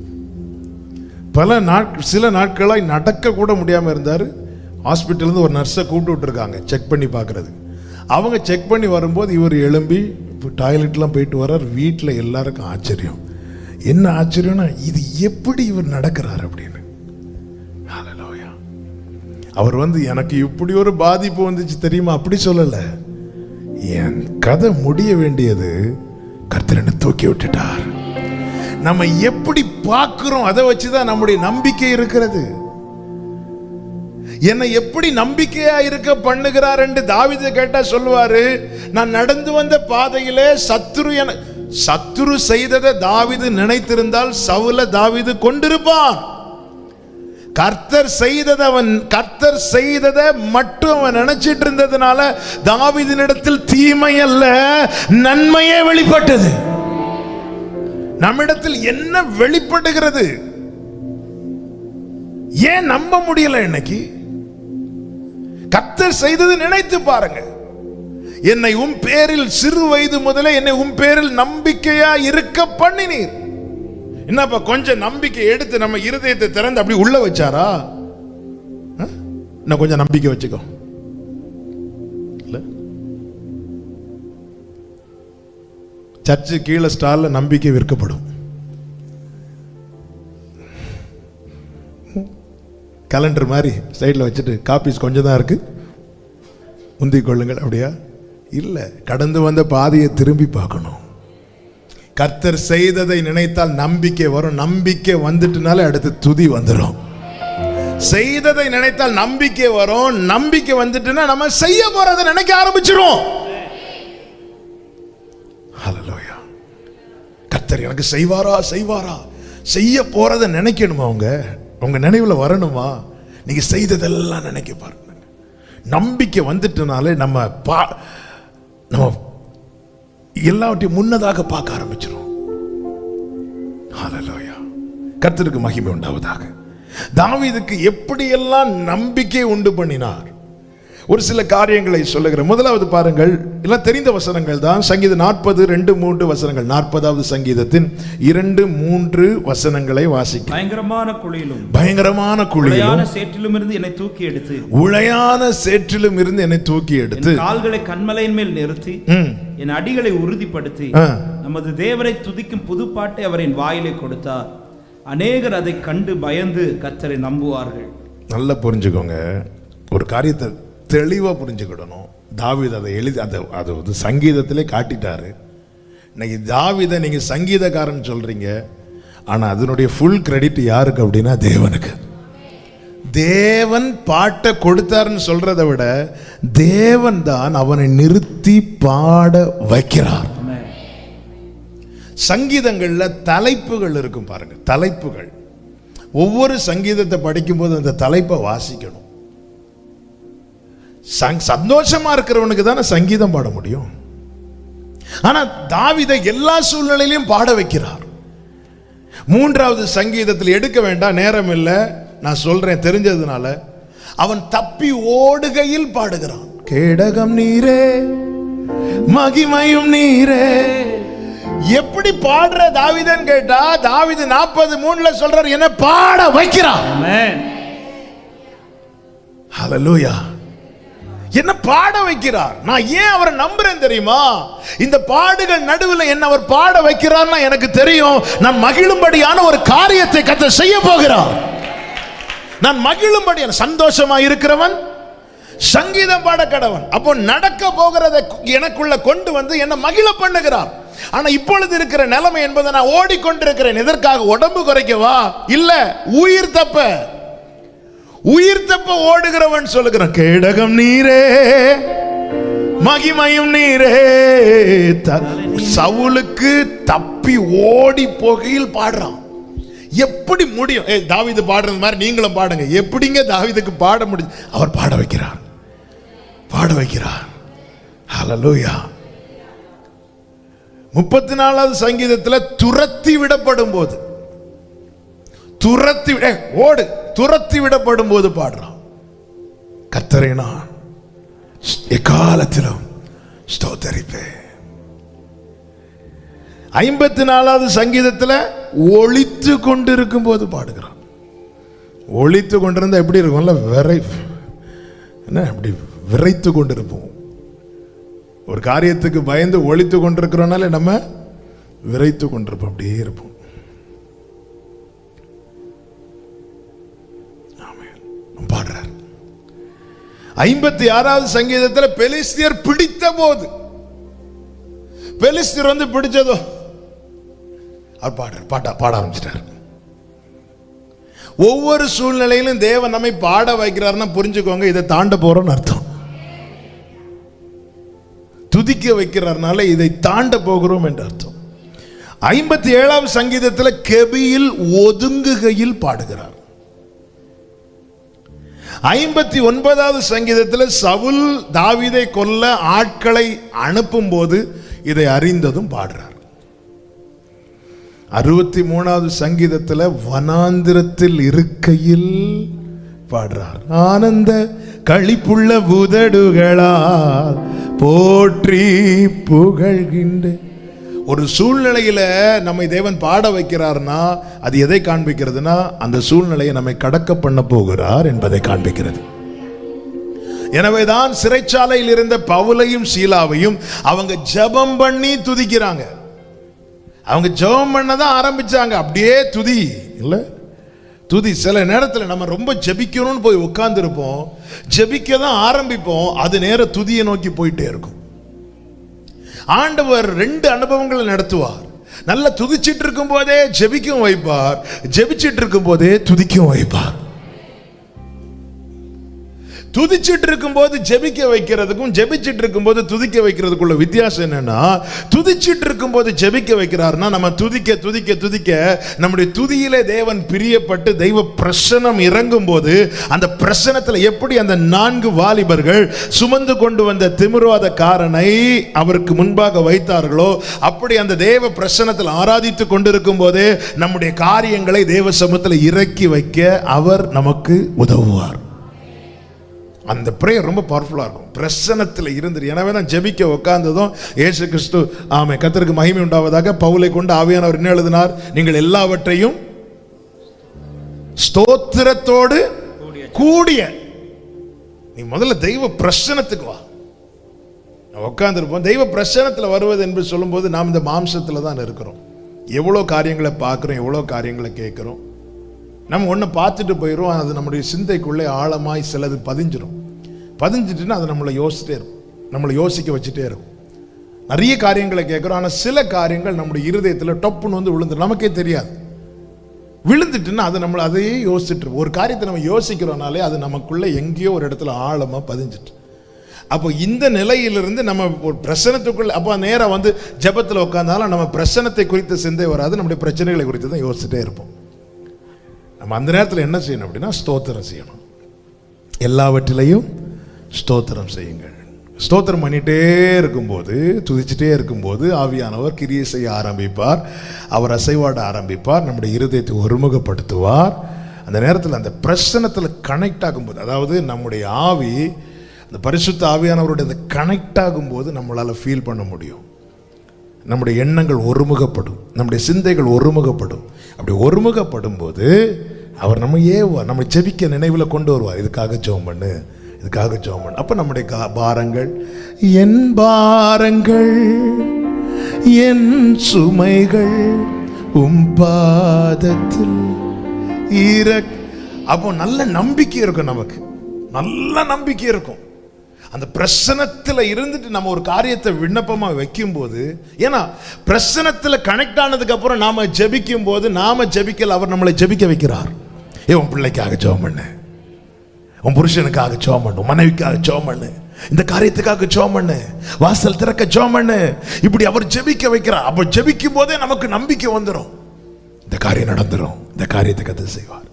சில நாட்களாய் நடக்க கூட முடியாம இருந்தாரு. ஹாஸ்பிட்டல் இருந்து ஒரு நர்ஸை கூப்பிட்டு விட்டுருக்காங்க செக் பண்ணி பார்க்கறது. அவங்க செக் பண்ணி வரும்போது இவர் எழும்பி டாய்லெட்லாம் போயிட்டு வர்றார். வீட்டில் எல்லாருக்கும் ஆச்சரியம். என்ன ஆச்சரியம்னா இது எப்படி இவர் நடக்கிறார் அப்படின்னு. ஹல்லேலூயா. அவர் எனக்கு இப்படி ஒரு பாதிப்பு வந்துச்சு தெரியுமா அப்படி சொல்லல. என் கதை முடிய வேண்டியது கர்த்தர் என்னை தூக்கி விட்டுட்டார். நம்ம எப்படி பார்க்கிறோம் அதை வச்சுதான் நம்முடைய நம்பிக்கை இருக்கிறது. என்னை எப்படி நம்பிக்கையா இருக்க பண்ணுகிறார் என்று தாவீது கேட்டா சொல்லுவாரு, நான் நடந்து வந்த பாதையிலே சத்துரு செய்ததை தாவீது நினைத்திருந்தால் சவுல தாவீது கொண்டிருப்பான். கர்த்தர் செய்ததை மட்டும் அவன் நினைச்சிட்டு இருந்ததுனால தாவீதினிடத்தில் தீமை அல்ல நன்மையே வெளிப்பட்டது. நம்மிடத்தில் என்ன வெளிப்படுகிறது? ஏன் நம்ப முடியல? இன்னைக்கு கர்த்தர் செய்தது நினைத்து பாருங்க. என்னை உம் பேரில் சிறு வயது முதலே என்னை உம் பேரில் நம்பிக்கையா இருக்க பண்ணினீர். என்னப்பா கொஞ்சம் நம்பிக்கை எடுத்து நம்ம இருதயத்தை திறந்து அப்படி உள்ள வச்சாரா? இன்னும் கொஞ்சம் நம்பிக்கை வச்சுக்கோ. சர்ச்சு கீழே ஸ்டால்ல நம்பிக்கை விற்கப்படும். கலண்டர் மாதிரி சைடில் வச்சுட்டு காப்பீஸ் கொஞ்சம் தான் இருக்கு, முந்திக் கொள்ளுங்கள். அப்படியா? இல்லை, கடந்து வந்த பாதையை திரும்பி பார்க்கணும். கர்த்தர் செய்ததை நினைத்தால் நம்பிக்கை வரும். நம்பிக்கை வந்துட்டுனாலே அடுத்து துதி வந்துடும். செய்ததை நினைத்தால் நம்பிக்கை வரும். நம்பிக்கை வந்துட்டுனா நம்ம செய்ய போறதை நினைக்க ஆரம்பிச்சிரும். ஹல்லேலூயா. கர்த்தர் எனக்கு செய்வாரா செய்ய போறதை நினைக்கணுமா? உங்க நினைவுல வரணுமா? நீங்க செய்ததெல்லாம் நினைக்க பாருங்க. நம்பிக்கை வந்துட்டனாலே நம்ம எல்லாவற்றையும் முன்னதாக பார்க்க ஆரம்பிச்சிடும். ஹல்லேலூயா. கர்த்தருக்கு மகிமை உண்டாவதாக. தாவீதுக்கு எப்படியெல்லாம் நம்பிக்கை உண்டு பண்ணினார். ஒரு சில காரியங்களை சொல்லுகிறேன். முதலாவது பாருங்கள், எல்லாம் தெரிந்த வசனங்கள் தான். சங்கீதம் 40:2-3 வசனங்கள். 40வது சங்கீதத்தின் 2-3 வசனங்களை வாசிக்க. பயங்கரமான குழியிலும் சேற்றிலும் இருந்து என்னை தூக்கி எடுத்து கால்களை கன்மலையின் மேல் நிறுத்தி என் அடிகளை உறுதிப்படுத்தி நமது தேவரை துதிக்கும் புதுப்பாட்டை அவரின் வாயிலை கொடுத்தார். அநேகர் அதை கண்டு பயந்து கர்த்தரை நம்புவார்கள். நல்லா புரிஞ்சுக்கோங்க, ஒரு காரியத்தை தெளிவா புரிஞ்சுக்கிடணும். தாவீது அதை அது சங்கீதத்திலே காட்டிட்டாரு. இன்னைக்கு தாவீதை நீங்க சங்கீதக்காரன் சொல்றீங்க, ஆனா அதனுடைய ஃபுல் கிரெடிட் யாருக்கு அப்படின்னா தேவனுக்கு. தேவன் பாட்டை கொடுத்தாருன்னு சொல்றதை விட தேவன் தான் அவனை நிறுத்தி பாட வைக்கிறார். சங்கீதங்கள்ல தலைப்புகள் இருக்கும் பாருங்க. தலைப்புகள் ஒவ்வொரு சங்கீதத்தை படிக்கும் போது அந்த தலைப்பை வாசிக்கணும். சந்தோஷமா இருக்கிறவனுக்கு தானே சங்கீதம் பாட முடியும். ஆனா தாவீதை எல்லா சூழ்நிலையிலும் பாட வைக்கிறார். 3வது சங்கீதத்தில் எடுக்க வேண்டாம், நேரம் இல்லை, நான் சொல்றேன் தெரிஞ்சதுனால. அவன் தப்பி ஓடுகையில் பாடுகிறான். கேடகம் நீரே மகிமையும் நீரே. எப்படி பாடுற தாவீதன் கேட்டா, தாவீது 40:3 சொல்றார், என்ன பாட வைக்கிறான். ஹல்லேலூயா. என்ன பாட வைக்கிறார். நான் ஏன் அவரை நம்புறேன் தெரியுமா? இந்த பாடுகள் நடுவில் என்ன அவர் பாட வைக்கிறார்னா எனக்கு தெரியும், நான் மகிழும்படியான ஒரு காரியத்தை கர்த்தர் செய்ய போகிறார். நான் மகிழும்படியான சந்தோஷமா இருக்கிறவன் சங்கீதம் பாட கடவன். அப்போ நடக்க போகிறதை எனக்குள்ள கொண்டு வந்து என்ன மகிழ பண்ணுகிறார். ஆனா இப்பொழுது இருக்கிற நிலைமை என்பதை நான் ஓடிக்கொண்டிருக்கிறேன். எதற்காக? உடம்பு குறைக்கவா? இல்ல, உயிர் தப்ப ஓடுகிறவன் சொல்லுகிறான், கேடகம் நீரே மகிமையும் நீரே. சவுலுக்கு தப்பி ஓடி போகையில் பாடுறான். எப்படி முடியும்? தாவீது பாடுறது மாதிரி நீங்களும் பாடுங்க. எப்படிங்க தாவீதுக்கு பாட முடியும்? அவர் பாட வைக்கிறார். ஹல்லேலூயா. 34வது சங்கீதத்தில் துரத்தி விடப்படும் போது துரத்தி விடப்படும் போது பாடுறான், கர்த்தரை நான் எக்காலத்திலும் ஸ்தோத்தரிப்பேன். 54வது சங்கீதத்தில் ஒளித்து கொண்டிருக்கும் போது பாடுகிறான். ஒளித்து கொண்டிருந்தா எப்படி இருக்கும்ல? அப்படி விரைத்து கொண்டிருப்போம். ஒரு காரியத்துக்கு பயந்து ஒளித்து கொண்டிருக்கிறோம்னால நம்ம விரைத்து கொண்டிருப்போம், அப்படியே இருப்போம். பாடுறார். 56வது சங்கீதத்தில் பெலிஸ்தியர் பிடித்த போது, பெலிஸ்தியர் வந்து பிடிச்சதோ அவர் பாட ஆரம்பிச்சிட்டார். ஒவ்வொரு சூழ்நிலையிலும் தேவன் நம்மை பாட வைக்கிறார்னா புரிஞ்சுக்கோங்க, இதை தாண்ட போறோம்னு அர்த்தம். துதிக்க வைக்கிறார்னால இதை தாண்ட போகிறோம் என்று அர்த்தம். 57வது சங்கீதத்தில் கெபியில் ஒதுங்குகையில் பாடுகிறார். 59வது சங்கீதத்தில் சவுல் தாவீதை கொல்ல ஆட்களை அனுப்பும் போது இதை அறிந்ததும் பாடுறார். 63வது சங்கீதத்தில் வனாந்திரத்தில் இருக்கையில் பாடுறார். ஆனந்த களிப்புள்ள உதடுகளால் போற்றி புகழ்கின்ற. ஒரு சூழ்நிலையில நம்மை தேவன் பாட வைக்கிறார்னா அது எதை காண்பிக்கிறதுனா, அந்த சூழ்நிலையை நம்மை கடக்க பண்ண போகிறார் என்பதை காண்பிக்கிறது. எனவேதான் சிறைச்சாலையில் இருந்த பவுலையும் சீலாவையும் அவங்க ஜெபம் பண்ணி துதிக்கிறாங்க. அவங்க ஜெபம் பண்ணதான் ஆரம்பிச்சாங்க. அப்படியே துதி இல்ல, துதி. சில நேரத்தில் நம்ம ரொம்ப ஜெபிக்கணும்னு போய் உட்கார்ந்து இருப்போம், ஜெபிக்க தான் ஆரம்பிப்போம், அது நேர துதியை நோக்கி போயிட்டே இருக்கும். ஆண்டவர் 2 அனுபவங்களை நடத்துவார். நல்ல துதிச்சிட்டு இருக்கும் போதே ஜெபிக்கும் வைப்பார், ஜெபிச்சிட்டு இருக்கும் போதே துதிக்கும் வைப்பார். துதிச்சிட்டு இருக்கும் போது ஜெபிக்க வைக்கிறதுக்கும் ஜெபிச்சிட்டு இருக்கும் போது துதிக்க வைக்கிறதுக்குள்ள வித்தியாசம் என்னன்னா, துதிச்சிட்டு இருக்கும் போது ஜெபிக்க வைக்கிறார்னா நம்ம துதிக்க துதிக்க துதிக்க நம்முடைய துதியிலே தேவன் பிரியப்பட்டு தெய்வ பிரசன்னம் இறங்கும் போது, அந்த பிரசனத்துல எப்படி அந்த 4 வாலிபர்கள் சுமந்து கொண்டு வந்த திமிர்வாதக்காரனை அவருக்கு முன்பாக வைத்தார்களோ, அப்படி அந்த தேவ பிரசனத்தில் ஆராதித்து கொண்டிருக்கும் போதே நம்முடைய காரியங்களை தேவ சமூகத்தில் இறக்கி வைக்க அவர் நமக்கு உதவுவார். அந்த பிரேயர் ரொம்ப பவர்ஃபுல்லாக இருக்கும், பிரசன்னத்தில் இருந்துரு. எனவே தான் ஜெபிக்க உட்கார்ந்ததும் இயேசு கிறிஸ்து ஆமே கர்த்தருக்கு மகிமை உண்டாவதாக பவுலை கொண்டு ஆவியானவர் என்ன எழுதினார், நீங்கள் எல்லாவற்றையும் ஸ்தோத்திரத்தோடு கூடிய. நீ முதல்ல தெய்வ பிரசன்னத்துக்கு வா. உட்கார்ந்துருப்போம். தெய்வ பிரசன்னத்தில் வருவது என்று சொல்லும்போது நாம் இந்த மாம்சத்தில் தான் இருக்கிறோம். எவ்வளோ காரியங்களை பார்க்குறோம், எவ்வளோ காரியங்களை கேட்குறோம். நம்ம ஒன்று பார்த்துட்டு போயிடும், அது நம்முடைய சிந்தைக்குள்ளே ஆழமாய் சிலது பதிஞ்சிட்டுன்னா அது நம்மளை யோசிச்சுட்டே இருக்கும், நம்மளை யோசிக்க வச்சுட்டே இருக்கும். நிறைய காரியங்களை கேட்குறோம், ஆனால் சில காரியங்கள் நம்முடைய இருதயத்தில் டப்புன்னு வந்து விழுந்துடும், நமக்கே தெரியாது. விழுந்துட்டுன்னா அது நம்மளை அதையே யோசிச்சுட்டு இருக்கும். ஒரு காரியத்தை நம்ம யோசிக்கிறோனாலே அது நமக்குள்ளே எங்கேயோ ஒரு இடத்துல ஆழமாக பதிஞ்சிட்டு. அப்போ இந்த நிலையிலிருந்து நம்ம ஒரு பிரசனத்துக்குள்ள, அப்போ நேராக வந்து ஜெபத்தில் உட்கார்ந்தாலும் நம்ம பிரசனத்தை குறித்த சிந்தை வராது, நம்முடைய பிரச்சனைகளை குறித்து தான் யோசிச்சுட்டே இருப்போம். நம்ம அந்த நேரத்தில் என்ன செய்யணும் அப்படின்னா ஸ்தோத்திரம் செய்யணும். எல்லாவற்றிலையும் ஸ்தோத்திரம் செய்யுங்கள். ஸ்தோத்திரம் பண்ணிட்டே இருக்கும்போது, துதிச்சுட்டே இருக்கும்போது ஆவியானவர் கிரியை செய்ய ஆரம்பிப்பார், அவர் அசைவாட ஆரம்பிப்பார், நம்முடைய இருதயத்தை ஒருமுகப்படுத்துவார். அந்த நேரத்தில் அந்த பிரசனத்தில் கனெக்ட் ஆகும்போது, அதாவது நம்முடைய ஆவி அந்த பரிசுத்த ஆவியானவருடைய அந்த கனெக்ட் ஆகும்போது நம்மளால் ஃபீல் பண்ண முடியும். நம்முடைய எண்ணங்கள் ஒருமுகப்படும், நம்முடைய சிந்தைகள் ஒருமுகப்படும். அப்படி ஒருமுகப்படும் போது அவர் நம்ம ஏவார், நம்ம ஜெபிக்க நினைவில் கொண்டு வருவார். இதுக்காக ஜெபம் பண்ணு, இதுக்காக ஜெபம் பண்ணு. அப்போ நம்முடைய பாரங்கள், என் பாரங்கள் என் சுமைகள் பாதத்தில் அப்போ நல்ல நம்பிக்கை இருக்கும், நமக்கு நல்ல நம்பிக்கை இருக்கும். அந்த பிரசனத்தில் இருந்துட்டு நம்ம ஒரு காரியத்தை விண்ணப்பமாக வைக்கும் போது, ஏன்னா பிரசனத்தில் கனெக்ட் ஆனதுக்கு அப்புறம் நாம ஜெபிக்கும் போது நாம ஜெபிக்கல, அவர் நம்மளை ஜெபிக்க வைக்கிறார். உன் பிள்ளைக்காக ஜெபம் பண்ணு, உன் புருஷனுக்காக ஜெபம் பண்ணு, மனைவிக்காக ஜெபம் பண்ணு, இந்த காரியத்துக்காக ஜெபம் பண்ணு, வாசல் திறக்க ஜெபம் பண்ணு. இப்படி அவர் ஜெபிக்க வைக்கிறார். அப்ப ஜெபிக்கும் போதே நமக்கு நம்பிக்கை வந்துடும், இந்த காரியம் நடந்துடும், இந்த காரியத்தை கத்து செய்வார்.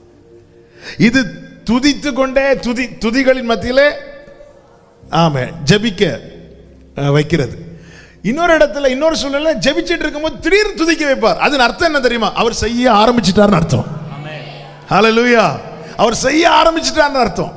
இது துதித்து கொண்டே துதிகளின் மத்தியிலே ஆமே ஜெபிக்க வைக்கிறது. இன்னொரு இடத்துல இன்னொரு சூழ்நிலை ஜெபிச்சிட்டு இருக்கும்போது திடீர்னு துதிக்க வைப்பார். அதன் அர்த்தம் என்ன தெரியுமா? அவர் செய்ய ஆரம்பிச்சிட்டார்னு அர்த்தம். ஹல்லேலூயா. அவர் செய்ய ஆரம்பிச்சிட்டார்னு அர்த்தம்.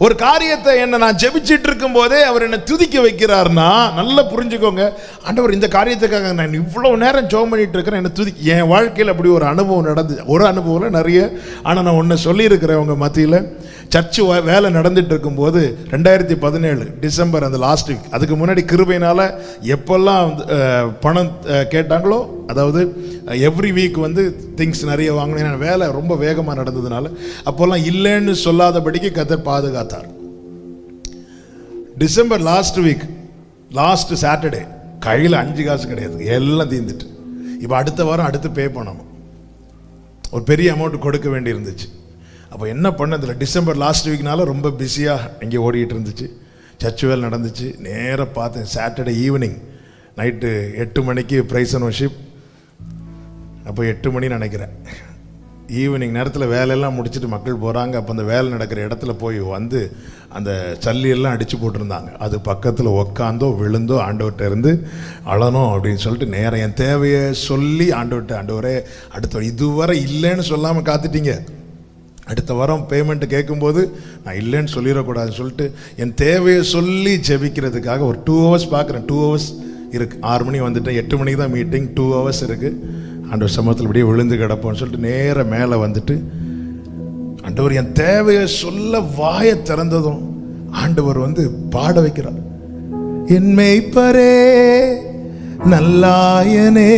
ஒரு காரியத்தை என்ன நான் ஜெபிச்சிட்டு இருக்கும் போதே அவர் என்ன துதிக்க வைக்கிறார்னா நல்லா புரிஞ்சுக்கோங்க, ஆண்டவர் இந்த காரியத்துக்காக நான் இவ்வளவு நேரம் ஜெபம் பண்ணிட்டு இருக்கிறேன், என்ன துதி. என் வாழ்க்கையில் அப்படி ஒரு அனுபவம் நடந்து, ஒரு அனுபவம் நிறைய, ஆனால் நான் ஒன்று சொல்லியிருக்கிறேன் உங்க மத்தியில். சர்ச்சு வேலை நடந்துட்டு இருக்கும்போது 2017 டிசம்பர் அந்த லாஸ்ட் வீக், அதுக்கு முன்னாடி கிருபையினால எப்பெல்லாம் பணம் கேட்டாங்களோ, அதாவது எவ்ரி வீக் வந்து திங்ஸ் நிறைய வாங்கணும், வேலை ரொம்ப வேகமாக நடந்ததுனால அப்போல்லாம் இல்லைன்னு சொல்லாதபடிக்கு கர்த்தர் பாதுகாத்தார். December last week, last Saturday கையில் 5 காசு கிடையாது, எல்லாம் தீர்ந்துட்டு. இப்போ அடுத்த வாரம் அடுத்து பே பண்ணணும், ஒரு பெரிய அமௌண்ட் கொடுக்க வேண்டி இருந்துச்சு. அப்போ என்ன பண்ணதில்லை, டிசம்பர் லாஸ்ட் வீக்னால ரொம்ப பிஸியாக இங்கே ஓடிக்கிட்டு இருந்துச்சு. சர்ச் வேலை நடந்துச்சு. நேராக பார்த்தேன், சாட்டர்டே ஈவினிங் நைட்டு 8 மணிக்கு ப்ரைஸ் அண்ட் வர்ஷிப். அப்போ 8 மணின்னு நினைக்கிறேன், ஈவினிங் நேரத்தில் வேலையெல்லாம் முடிச்சுட்டு மக்கள் போகிறாங்க. அப்போ அந்த வேலை நடக்கிற இடத்துல போய் வந்து அந்த சல்லியெல்லாம் அடித்து போட்டிருந்தாங்க. அது பக்கத்தில் உக்காந்தோ விழுந்தோ ஆண்டவர்கிட்ட இருந்து அழணும் அப்படின்னு சொல்லிட்டு நேரம் என் தேவையை சொல்லி ஆண்டவர்கிட்ட, ஆண்டவரே அடுத்த இதுவரை இல்லைன்னு சொல்லாமல் காத்துட்டீங்க, அடுத்த வாரம் பேமெண்ட்டு கேட்கும்போது நான் இல்லைன்னு சொல்லிடக்கூடாதுன்னு சொல்லிட்டு என் தேவையை சொல்லி ஜெபிக்கிறதுக்காக ஒரு 2 ஹவர்ஸ் பார்க்குறேன். 2 ஹவர்ஸ் இருக்குது. 6 மணி வந்துட்டேன், 8 மணிக்கு தான் மீட்டிங், 2 ஹவர்ஸ் இருக்குது. ஆண்டவர் சமூகத்தில் இப்படியே விழுந்து கிடப்போன்னு சொல்லிட்டு நேராக மேலே வந்துட்டு ஆண்டவர் என் தேவையை சொல்ல வாயை திறந்ததும் ஆண்டவர் வந்து பாட வைக்கிறார். என் மேய்ப்பரே நல்லாயனே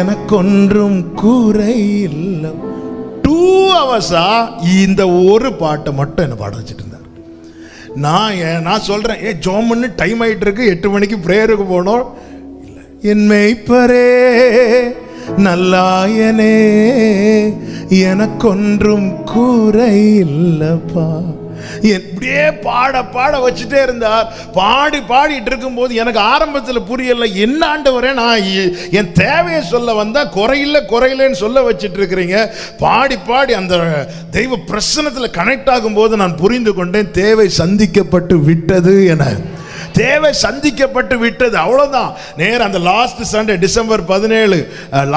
எனக்கொன்றும் கூரை இல்லை. 2 ஹவர்ஸா இந்த ஒரு பாட்டை மட்டும் என்ன பாட வச்சுட்டு இருந்தார். நான் சொல்றேன், ஜோமன்னு டைம் ஆயிட்டு இருக்கு, 8 மணிக்கு பிரேயருக்கு போனோம். இல்லை, என் மேய்ப்பரே நல்லாயனே எனக்கொன்றும் கூரை இல்லப்பா. எப்படியே பாட வச்சுட்டே இருந்தார். பாடிட்டு இருக்கும்போது எனக்கு ஆரம்பத்தில் புரியல, என்ன ஆண்டவரே நான் என் தேவையை சொல்ல வந்தா குறையில்லைன்னு சொல்ல வச்சுட்டு இருக்கிறீங்க. பாடி அந்த தெய்வ பிரசன்னத்தில் கனெக்ட் ஆகும்போது நான் புரிந்து கொண்டேன், தேவை சந்திக்கப்பட்டு விட்டது என. தேவை சந்திக்கப்பட்டு விட்டது, அவ்வளோதான். நேரம் அந்த last Sunday December 17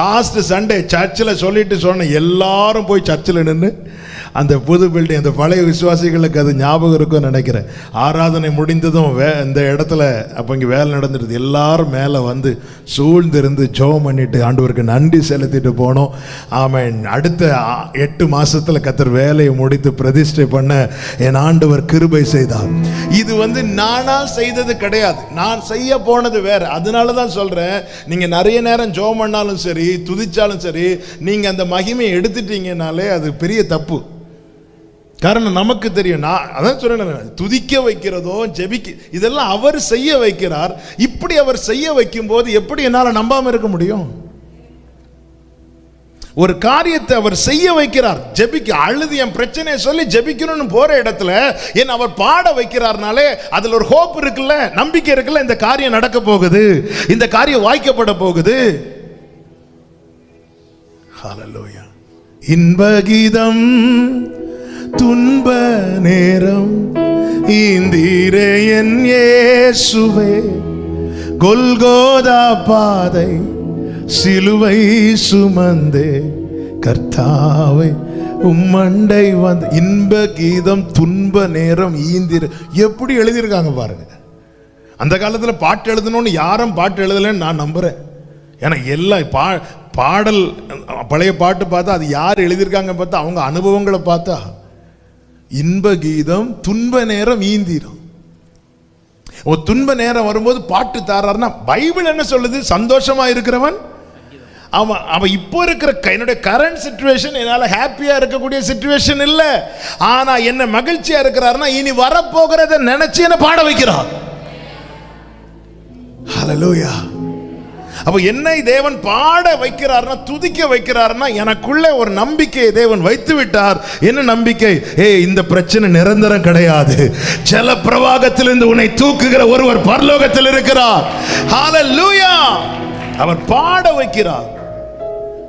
last Sunday சர்ச்சில் சொல்லிட்டு சொன்னேன், எல்லாரும் போய் சர்ச்சில் நின்று அந்த புது பில்டிங், அந்த பழைய விசுவாசிகளுக்கு அது ஞாபகம் இருக்கும்னு நினைக்கிறேன். ஆராதனை முடிந்ததும் இந்த இடத்துல அப்போ இங்கே வேலை நடந்துடுது, எல்லாரும் மேலே வந்து சூழ்ந்திருந்து ஜெபம் பண்ணிட்டு ஆண்டவருக்கு நன்றி செலுத்திட்டு போனோம். ஆமென். அடுத்த 8 மாசத்துல கர்த்தர் வேலையை முடித்து பிரதிஷ்டை பண்ண என் ஆண்டவர் கிருபை செய்தார். இது வந்து நானா செய்தது கிடையாது, நான் செய்ய போனது வேற. அதனால தான் சொல்றேன், நீங்க நிறைய நேரம் ஜெபம் பண்ணாலும் சரி, துதிச்சாலும் சரி, நீங்க அந்த மகிமையை எடுத்துட்டீங்கனாலே அது பெரிய தப்பு. காரணம் நமக்கு தெரியும். நான் அதான் சொல்றேன், துதிக்க வைக்கிறதோ ஜெபிக்க இதெல்லாம் அவர் செய்ய வைக்கிறார். இப்படி அவர் செய்ய வைக்கும் போது எப்படி என்னால நம்பாம இருக்க முடியும்? ஒரு காரியத்தை அவர் செய்ய வைக்கிறார், ஜெபிக்க அழுது என் பிரச்சனையை சொல்லி ஜெபிக்கணும்னு போற இடத்துல ஏன் அவர் பாட வைக்கிறார்னாலே அதுல ஒரு ஹோப் இருக்குல்ல, நம்பிக்கை இருக்குல்ல, இந்த காரியம் நடக்க போகுது, இந்த காரியம் வாய்க்கப்பட போகுது. ஹல்லேலூயா. இன்பகீதம் துன்ப நேரம் ஈந்தீரே என் இயேசுவே, கோல்கோதா பாதை சிலுவை சுமந்தே கர்த்தாவே உம்மண்டை வந்து. இன்ப கீதம் துன்ப நேரம் ஈந்திர எப்படி எழுதியிருக்காங்க பாருங்க. அந்த காலத்தில் பாட்டு எழுதணும்னு யாரும் பாட்டு எழுதலைன்னு நான் நம்புறேன். ஏன்னா எல்லாம் பாடல் பழைய பாட்டு பார்த்தா அது யார் எழுதியிருக்காங்க பார்த்தா அவங்க அனுபவங்களை பார்த்தா இன்ப கீதம் துன்ப நேரம் ஈந்திரம். ஒரு துன்ப நேரம் வரும்போது பாட்டு தாராருன்னா பைபிள் என்ன சொல்லுது? சந்தோஷமா இருக்கிறவன் அவன் இப்போ இருக்கிற என்னுடைய கரண்ட் சிச்சுவேஷன் என்னால ஹாப்பியா இருக்கக்கூடிய சிச்சுவேஷன் இல்ல, ஆனா என்ன மகிழ்ச்சியா இருக்கிறாருன்னா இனி வரப்போகிறத நினைச்சு என்ன பாட வைக்கிறார். ஹல்லேலூயா. அப்ப என்னை தேவன் பாட வைக்கிறார்னா, துதிக்க வைக்கிறார்னா, எனக்குள்ள ஒரு நம்பிக்கையை தேவன் வைத்து விட்டார். என்ன நம்பிக்கை? இந்த பிரச்சனை நிரந்தரம் கிடையாது. ஜல பிரவாகத்திலிருந்து உன்னை தூக்குகிற ஒருவர் பரலோகத்தில் இருக்கிறார். ஹல்லேலூயா. அவர் பாட வைக்கிறார்.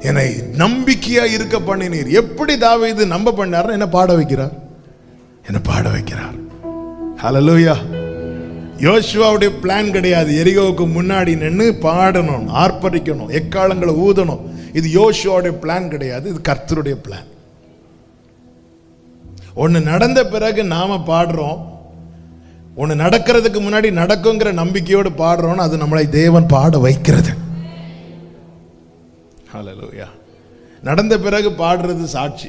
என்னை நம்பிக்கையா இருக்க பண்ணினீர். எப்படி தாவீது நம்ப பண்ணார்? என்ன பாட வைக்கிறார், என்ன பாட வைக்கிறார். ஹல்லேலூயா. யோசுவாவுடைய பிளான் கிடையாது. எரிகோவுக்கு முன்னாடி நின்று பாடணும், ஆர்ப்பரிக்கணும், எக்காலங்களை ஊதணும். இது யோசுவாவுடைய பிளான் கிடையாது, இது கர்த்தருடைய பிளான். ஒன்று நடந்த பிறகு நாம பாடுறோம், ஒன்று நடக்கிறதுக்கு முன்னாடி நடக்குங்கிற நம்பிக்கையோடு பாடுறோம். அது நம்மளை தேவன் பாட வைக்கிறது. ஹல்லேலூயா. நடந்த பிறகு பாடுறது சாட்சி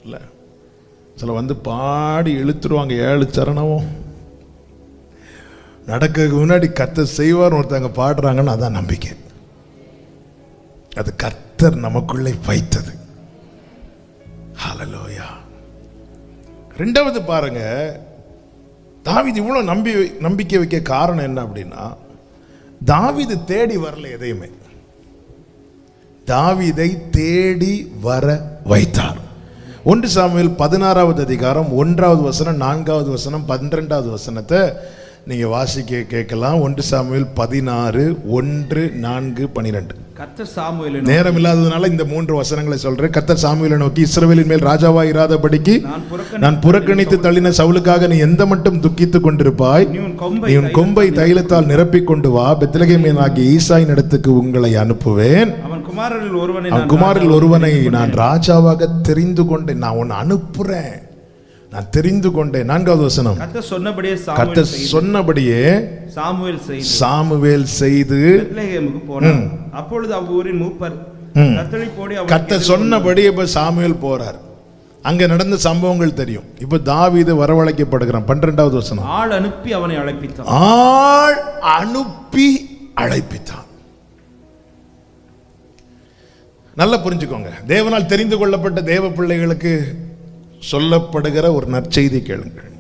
இல்லை. சில வந்து பாடி இழுத்துருவாங்க 7 சரணமும். நடக்கிறதுக்கு முன்னாடி கர்த்தர் செய்வார் ஒருத்தவங்க பாடுறாங்கன்னு அதான் நம்பிக்கை. அது கர்த்தர் நமக்குள்ளே வைத்தது. ஹல்லேலூயா. ரெண்டாவது பாருங்க, தாவீது இவ்வளவு நம்பிக்கை வைக்க காரணம் என்ன அப்படின்னா, தாவீது தேடி வரல எதையுமே, தாவீதை தேடி வர வைத்தார். 1 சாமுவேல் 16வது அதிகாரம் 1வது வசனம் 4வது வசனம் 12வது வசனத்தை நீங்க வாசிக்க கேட்கலாம். 1 சாமுவேல் 16 1 4 12. கர்த்தர் சாமுவேலை நேரம் இல்லாததுனால இந்த 3 வசனங்களை சொல்றேன். கர்த்தர் சாமுவேலை நோக்கி, இஸ்ரவேலின் மேல் ராஜாவா இராதபடிக்கு நான் புறக்கணித்து தள்ளின சவுலுக்காக நீ எந்த மட்டும் துக்கித்துக் கொண்டிருப்பாய்? நீ உன் கொம்பை தைலத்தால் நிரப்பிக் கொண்டு வா, பெத்லகேமியனாகிய ஈசாயின் இடத்துக்கு உங்களை அனுப்புவேன். அவன் குமாரில் ஒருவனை நான் ராஜாவாக தெரிந்து கொண்டேன். நான் உன்னை அனுப்புறேன், நான் தெரிந்து கொண்டேன். 4வது வசனம், கர்த்தர் சொன்னபடியே சாமுவேல் செய்து பெத்லகேமுக்கு போனான். அப்பொழுது அவ்வூரின் மூப்பர் கர்த்தரை போடி கர்த்தர் சொன்னபடி இப்ப சாமுவேல் போறார். அங்க நடந்த சம்பவங்கள் தெரியும். இப்ப தாவீது வரவழைக்கப்படுகிறான். 12வது வசனம், ஆள் அனுப்பி அவனை அழைப்பித்தான். ஆள் அனுப்பி அழைப்பித்தான். நல்லா புரிஞ்சுக்கோங்க, தேவனால் தெரிந்து கொள்ளப்பட்ட தேவ பிள்ளைகளுக்கு சொல்லப்படுகிற ஒரு நற்செய்தி கேளுங்கள்.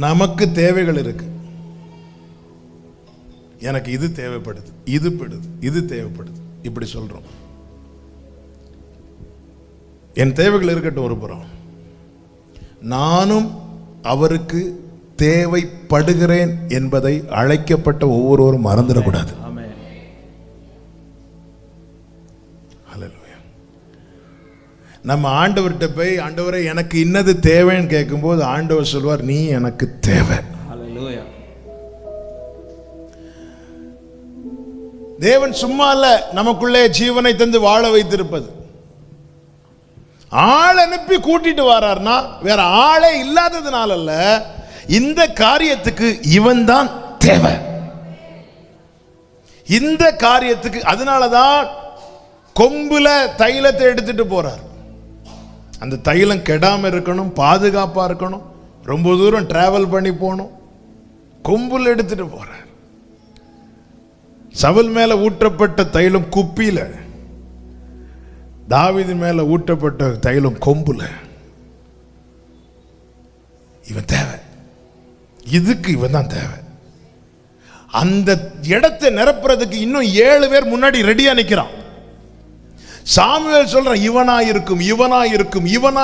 நமக்கு தேவைகள் இருக்கு. எனக்கு இது தேவைப்படுது, இது தேவைப்படுது, இப்படி சொல்றோம். என் தேவைகள் இருக்கட்டும் ஒரு புறம், நானும் அவருக்கு தேவைப்படுகிறேன் என்பதை அழைக்கப்பட்ட ஒவ்வொருவரும் மறந்துடக்கூடாது. நம்ம ஆண்டவர்கிட்ட போய், ஆண்டவரே எனக்கு இன்னது தேவைன்னு கேட்கும்போது ஆண்டவர் சொல்வார், நீ எனக்கு தேவை. தேவன் சும்மா இல்ல நமக்குள்ளே ஜீவனை தந்து வாழ வைத்திருப்பது. ஆள் அனுப்பி கூட்டிட்டு வரார்னா வேற ஆளே இல்லாததுனால அல்ல, இந்த காரியத்துக்கு இவன் தான் தேவை. இந்த காரியத்துக்கு அதனாலதான் கொம்புல தைலத்தை எடுத்துட்டு போறார். அந்த தைலம் கெடாம இருக்கணும், பாதுகாப்பா இருக்கணும், ரொம்ப தூரம் டிராவல் பண்ணி போகணும், கொம்புல எடுத்துட்டு போறார். சவுல் மேல ஊற்றப்பட்ட தைலம் குப்பியில, தாவீது மேல ஊற்றப்பட்ட தைலம் கொம்புல. இவன் தேவை, இதுக்கு இவன் தான் தேவை. அந்த இடத்தை நிரப்புறதுக்கு இன்னும் 7 பேர் முன்னாடி ரெடியா நிக்கிறான். சாமுவேல் சொல்ற இவனா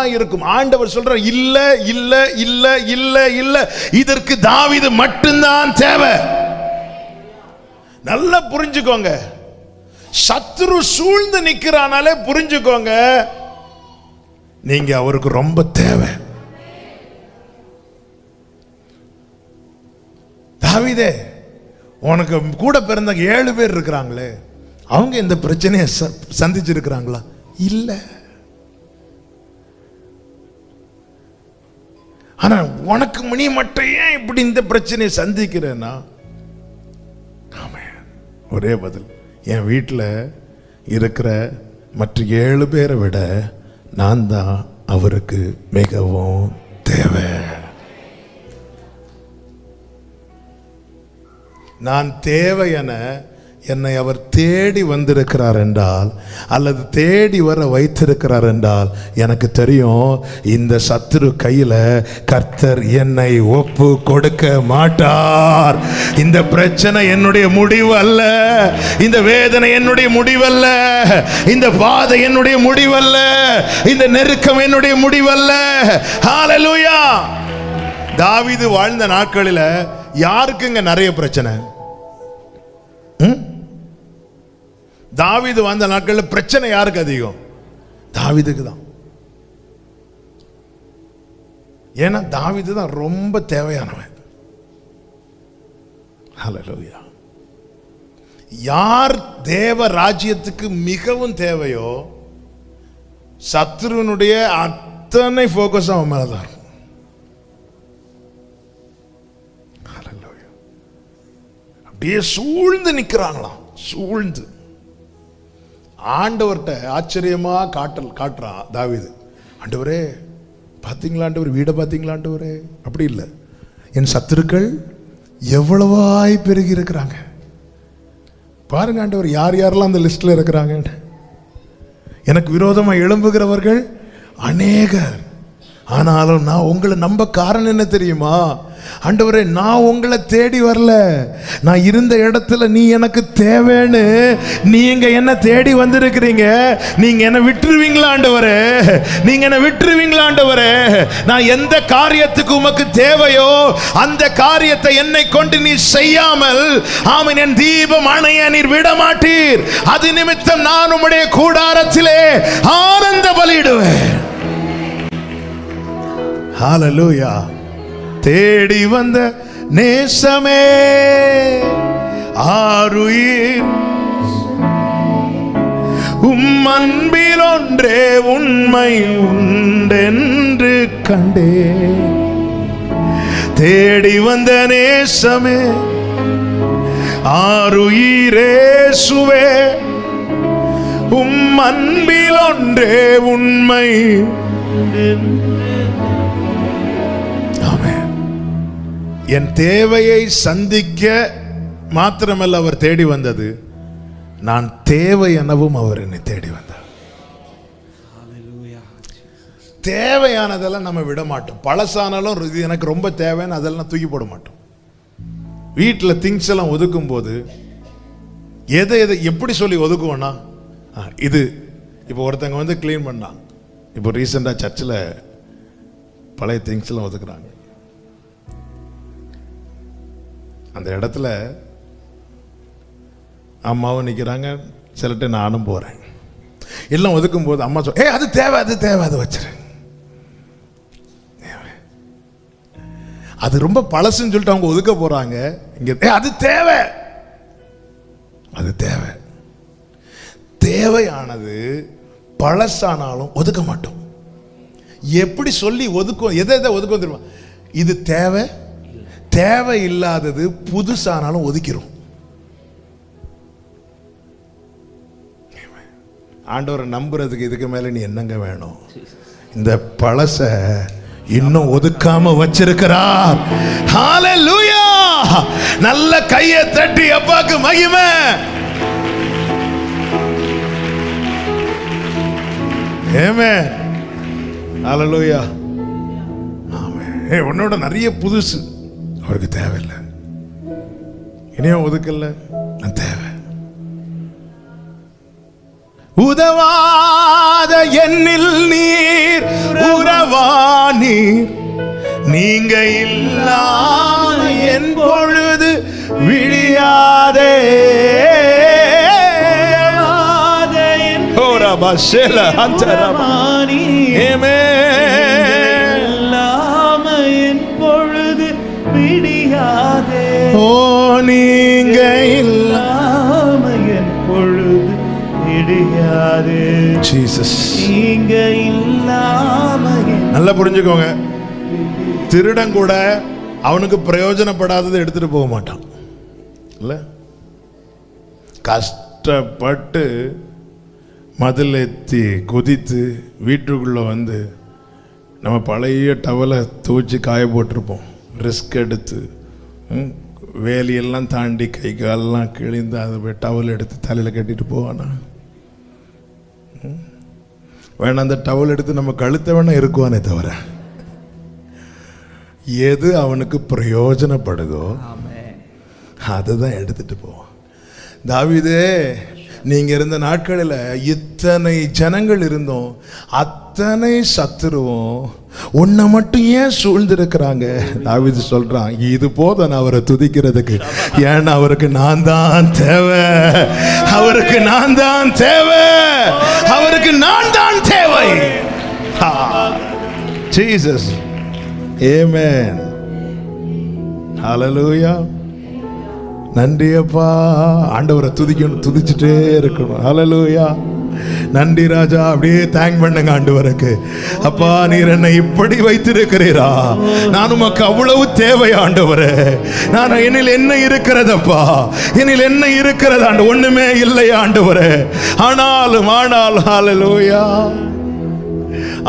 இருக்கும். ஆண்டவர் சொல்ற இல்ல இல்ல இல்ல இல்ல இல்ல, இதற்கு தாவீது மட்டும்தான் தேவை. நல்லா புரிஞ்சுக்கோங்க, சத்துரு சூழ்ந்து நிக்கிறானாலே புரிஞ்சுக்கோங்க, நீங்க அவருக்கு ரொம்ப தேவை. தாவீதே, உனக்கு கூட பிறந்த 7 பேர் இருக்கிறாங்களே, அவங்க இந்த பிரச்சனையை சந்திச்சிருக்கிறாங்களா? இல்ல. ஆனா உனக்கு மணி மட்டும் ஏன் இப்படி இந்த பிரச்சனையை சந்திக்கிறேன்னா, ஒரே பதில், என் வீட்டில் இருக்கிற மற்ற 7 பேரை விட நான் தான் அவருக்கு மிகவும் தேவை. நான் தேவை என என்னை அவர் தேடி வந்திருக்கிறார் என்றால், அல்லது தேடி வர வைத்திருக்கிறார் என்றால், எனக்கு தெரியும் இந்த சத்துரு கையில கர்த்தர் என்னை ஒப்பு கொடுக்க மாட்டார். இந்த பிரச்சனை என்னுடைய முடிவு அல்ல, இந்த வேதனை என்னுடைய முடிவல்ல, இந்த பாதை என்னுடைய முடிவல்ல, இந்த நெருக்கம் என்னுடைய முடிவல்ல. ஹல்லேலூயா. தாவீது வாழ்ந்த நாட்களில் யாருக்குங்க நிறைய பிரச்சனை? தாவீது வாழ்ந்த நாட்களில் பிரச்சனை யாருக்கு அதிகம்? தாவீதுக்கு தான். ஏன்னா தாவீது தான் ரொம்ப தேவையானவன். ஹல்லேலூயா. யார் தேவ ராஜ்யத்துக்கு மிகவும் தேவையோ சத்துருனுடைய அத்தனை போக்கஸ் அவன் மேலதான் இருக்கும். அப்படியே சூழ்ந்து நிற்கிறாங்களாம், சூழ்ந்து. ஆண்டவர்கிட்ட ஆச்சரியமா காட்டுறான் தாவீது. ஆண்டவரே பார்த்தீங்களா ஆண்டவர், வீடை பார்த்தீங்களா ஆண்டவரே? அப்படி இல்லை, என் சத்துருக்கள் எவ்வளவாய் பெருகி இருக்கிறாங்க பாருங்க ஆண்டவர், யார் யாரெல்லாம் அந்த லிஸ்ட்ல இருக்கிறாங்க. எனக்கு விரோதமாக எழும்புகிறவர்கள் அநேகர், ஆனாலும் நான் உங்களை நம்ப காரணம் என்ன தெரியுமா? ஆண்டவரே, நான் உங்களை தேடி வரல, நான் இருந்த இடத்துல நீ எனக்கு தேவைன்னு நீங்க என்ன தேடி வந்திருக்கிறீங்க. நீங்க என்ன விட்டுருவீங்களா ஆண்டவரே? நீங்க என்ன விட்டுருவீங்களா ஆண்டவரே? நான் எந்த காரியத்துக்கு உமக்கு தேவையோ அந்த காரியத்தை என்னை கொண்டு நீ செய்யாமல் ஆமென் என் தீபம் அணைய நீர் விட மாட்டீர். அது நிமித்தம் நான் உம்முடைய கூடாரத்திலே ஆனந்த பலியிடுவேன். ஹல்லேலூயா. தேடி வந்த நேசமே ஆருயிர், உம் அன்பில் ஒன்றே உண்மை உண்டென்று கண்டே. தேடி வந்த நேசமே ஆருயிரேசுவே, உம் அன்பில் ஒன்றே உண்மை. என் தேவையை சந்திக்க மாத்திரமல்ல அவர் தேடி வந்தது, நான் தேவை எனவும் அவர் என்னை தேடி வந்தார். தேவையானதெல்லாம் நம்ம விட மாட்டோம். பழசானாலும் இது எனக்கு ரொம்ப தேவைன்னு அதெல்லாம் தூக்கி போட மாட்டோம். வீட்டில் திங்ஸ் எல்லாம் ஒதுக்கும் போது எதை எப்படி சொல்லி ஒதுக்குவோன்னா, இது இப்போ ஒருத்தங்க வந்து கிளீன் பண்ணாங்க. இப்போ ரீசெண்டாக சர்ச்சில் பழைய திங்ஸ் எல்லாம் ஒதுக்குறாங்க. அந்த இடத்துல அம்மாவும் நிற்கிறாங்க, சிலட்டு நானும் போகிறேன். எல்லாம் ஒதுக்கும் போது அம்மா சொல், அது தேவை, அது தேவை, அதை வச்சிரு. அது ரொம்ப பழசுன்னு சொல்லிட்டு அவங்க ஒதுக்க போறாங்க. இங்க அது தேவை, அது தேவை. தேவையானது பழசானாலும் ஒதுக்க மாட்டோம். எப்படி சொல்லி ஒதுக்கும், எதை ஒதுக்கும் தெரியுமா? இது தேவை, தேவை இல்லாதது புதுசானாலும் ஒதுக்கிறோம். ஆண்டவரை நம்புறதுக்கு இதுக்கு மேல நீ என்னங்க வேணும்? இந்த பழச இன்னும் ஒதுக்காம வச்சிருக்கிறார். ஹல்லேலூயா. நல்ல கையை தட்டி அப்பாக்கு மகிமை. ஆமென். ஹல்லேலூயா. ஆமென். உன்னோட நிறைய புதுசு அவருக்கு தேவையில்லை. இனியும் ஒதுக்கல, நான் தேவை. உதவாத என்னில் நீர் உறவானீர், நீங்க இல்லாத என் பொழுது விழியாதே. ஓ நீங்க இல்லாம என் பொழுது விடியாதே. ஜீசஸ், நீங்க இல்லாம. நல்லா புரிஞ்சுக்கோங்க, திருடன் கூட அவனுக்கு பிரயோஜனப்படாததை எடுத்துட்டு போக மாட்டான். இல்ல, கஷ்டப்பட்டு மதில் ஏற்றி குதித்து வீட்டுக்குள்ள வந்து நம்ம பழைய டவலை துவச்சி காய போட்டிருப்போம். ரிஸ்க் எடுத்து வேலையெல்லாம் தாண்டி கை காலெல்லாம் கிழிந்து அதை டவல் எடுத்து தலையில் கட்டிட்டு போவானா? வேணா அந்த டவல் எடுத்து நம்ம கழுத்தை வேணா இருக்குவானே தவிர, எது அவனுக்கு பிரயோஜனப்படுதோ அதுதான் எடுத்துட்டு போவான். தாவீதே, நீங்க இருந்த நாட்களில் இத்தனை ஜனங்கள் இருந்தோம், அத்தனை சத்துருவோம், உன்னை மட்டும் ஏன் சூழ்ந்திருக்கிறாங்க? தாவீது சொல்றான், இது போதும் நான் அவரை துதிக்கிறதுக்கு. ஏன்னா அவருக்கு நான் தான் தேவை, அவருக்கு நான் தான் தேவை, அவருக்கு நான் தான் தேவை. ஜீசஸ், ஆமென். ஹல்லேலூயா. நன்றி அப்பா. ஆண்டவரை துதிக்கணும், துதிச்சுட்டே இருக்கணும். ஹல்லேலூயா. நன்றி ராஜா. அப்படியே தேங்க் பண்ணுங்க ஆண்டவருக்கு. அப்பா, நீர் என்னை இப்படி வைத்திருக்கிறீரா, நான் உமக்கு அவ்வளவு தேவை ஆண்டவரே. நான் என்னில் என்ன இருக்கிறதப்பா, என்னில் என்ன இருக்கிறது ஆண்டு, ஒண்ணுமே இல்லை ஆண்டவரே. ஆனாலும் ஹல்லேலூயா,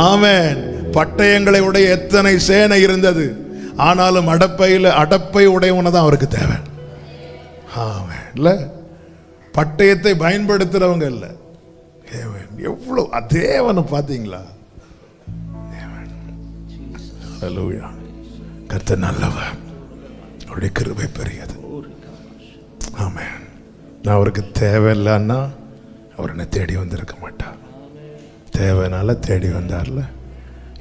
ஆமென். பட்டயங்களை உடைய எத்தனை சேனை இருந்தது, ஆனாலும் அடப்பை உடையவனை தான் அவருக்கு தேவை. ஆமென். இல்ல பட்டயத்தை பயன்படுத்துறவங்க இல்ல, எவ்வளவு தேவனை பார்த்தீங்களா? ஹல்லேலூயா. கர்த்தர் நல்லவர், அவருடைய கிருபை பெரியது. ஆமென். நான் அவருக்கு தேவையில்லைன்னா அவர் என்னை தேடி வந்திருக்க மாட்டார். தேவைனால தேடி வந்தார்ல.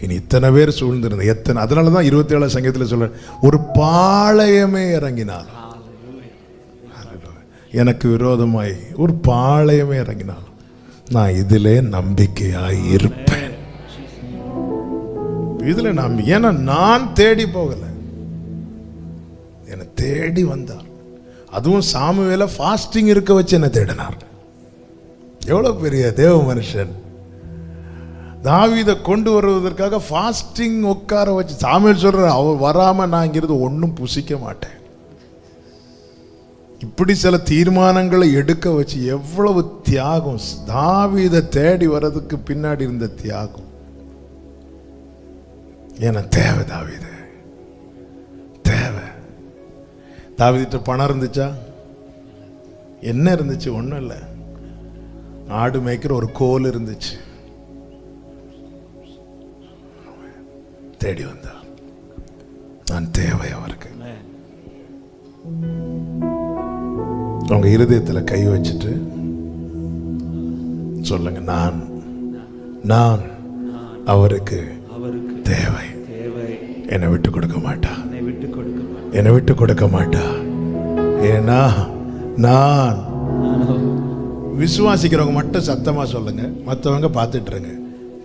இனி இத்தனை பேர் சூழ்ந்திருந்த எத்தனை, அதனால தான் 27 சங்கீதத்தில் சொல்ற, ஒரு பாளையமே இறங்கினார், எனக்கு விரோதமாய் ஒரு பாளையமே இறங்கினார், நான் இதிலே நம்பிக்கையாய் இருப்பேன். இதுல நம்பி, ஏன்னா நான் தேடி போகல, என்னை தேடி வந்தார். அதுவும் சாமுவேல ஃபாஸ்டிங் இருக்க வச்சு என்ன தேடினார். எவ்வளவு பெரிய தேவ மனுஷன். தாவீதை கொண்டு வருவதற்காக ஃபாஸ்டிங் உட்கார வச்சு, சாமுவேல் சொல்ற, அவர் வராம நான் இங்கிருந்து ஒன்றும் புசிக்க மாட்டேன். இப்படி சில தீர்மானங்களை எடுக்க வச்சு எவ்வளவு தியாகம். தாவீதை தேடி வர்றதுக்கு பின்னாடி இருந்த தியாகம். ஏன்னா தேவை, தாவீது தேவை. தாவீதுட்ட பணம் இருந்துச்சா? என்ன இருந்துச்சு? ஒன்றும் இல்லை. ஆடு மேய்க்கிற ஒரு கோல் இருந்துச்சு. தேடி வந்தார். நான் தேவை அவருக்கு. உங்க இருதயத்தில் கை வச்சுட்டு சொல்லுங்க, நான் அவருக்கு தேவை. என்னை விட்டு கொடுக்க மாட்டா, என்னை விட்டு கொடுக்க மாட்டா. ஏன்னா நான் விசுவாசிக்கிறவங்க மட்டும் சத்தமா சொல்லுங்க, மற்றவங்க பார்த்துட்டு இருங்க.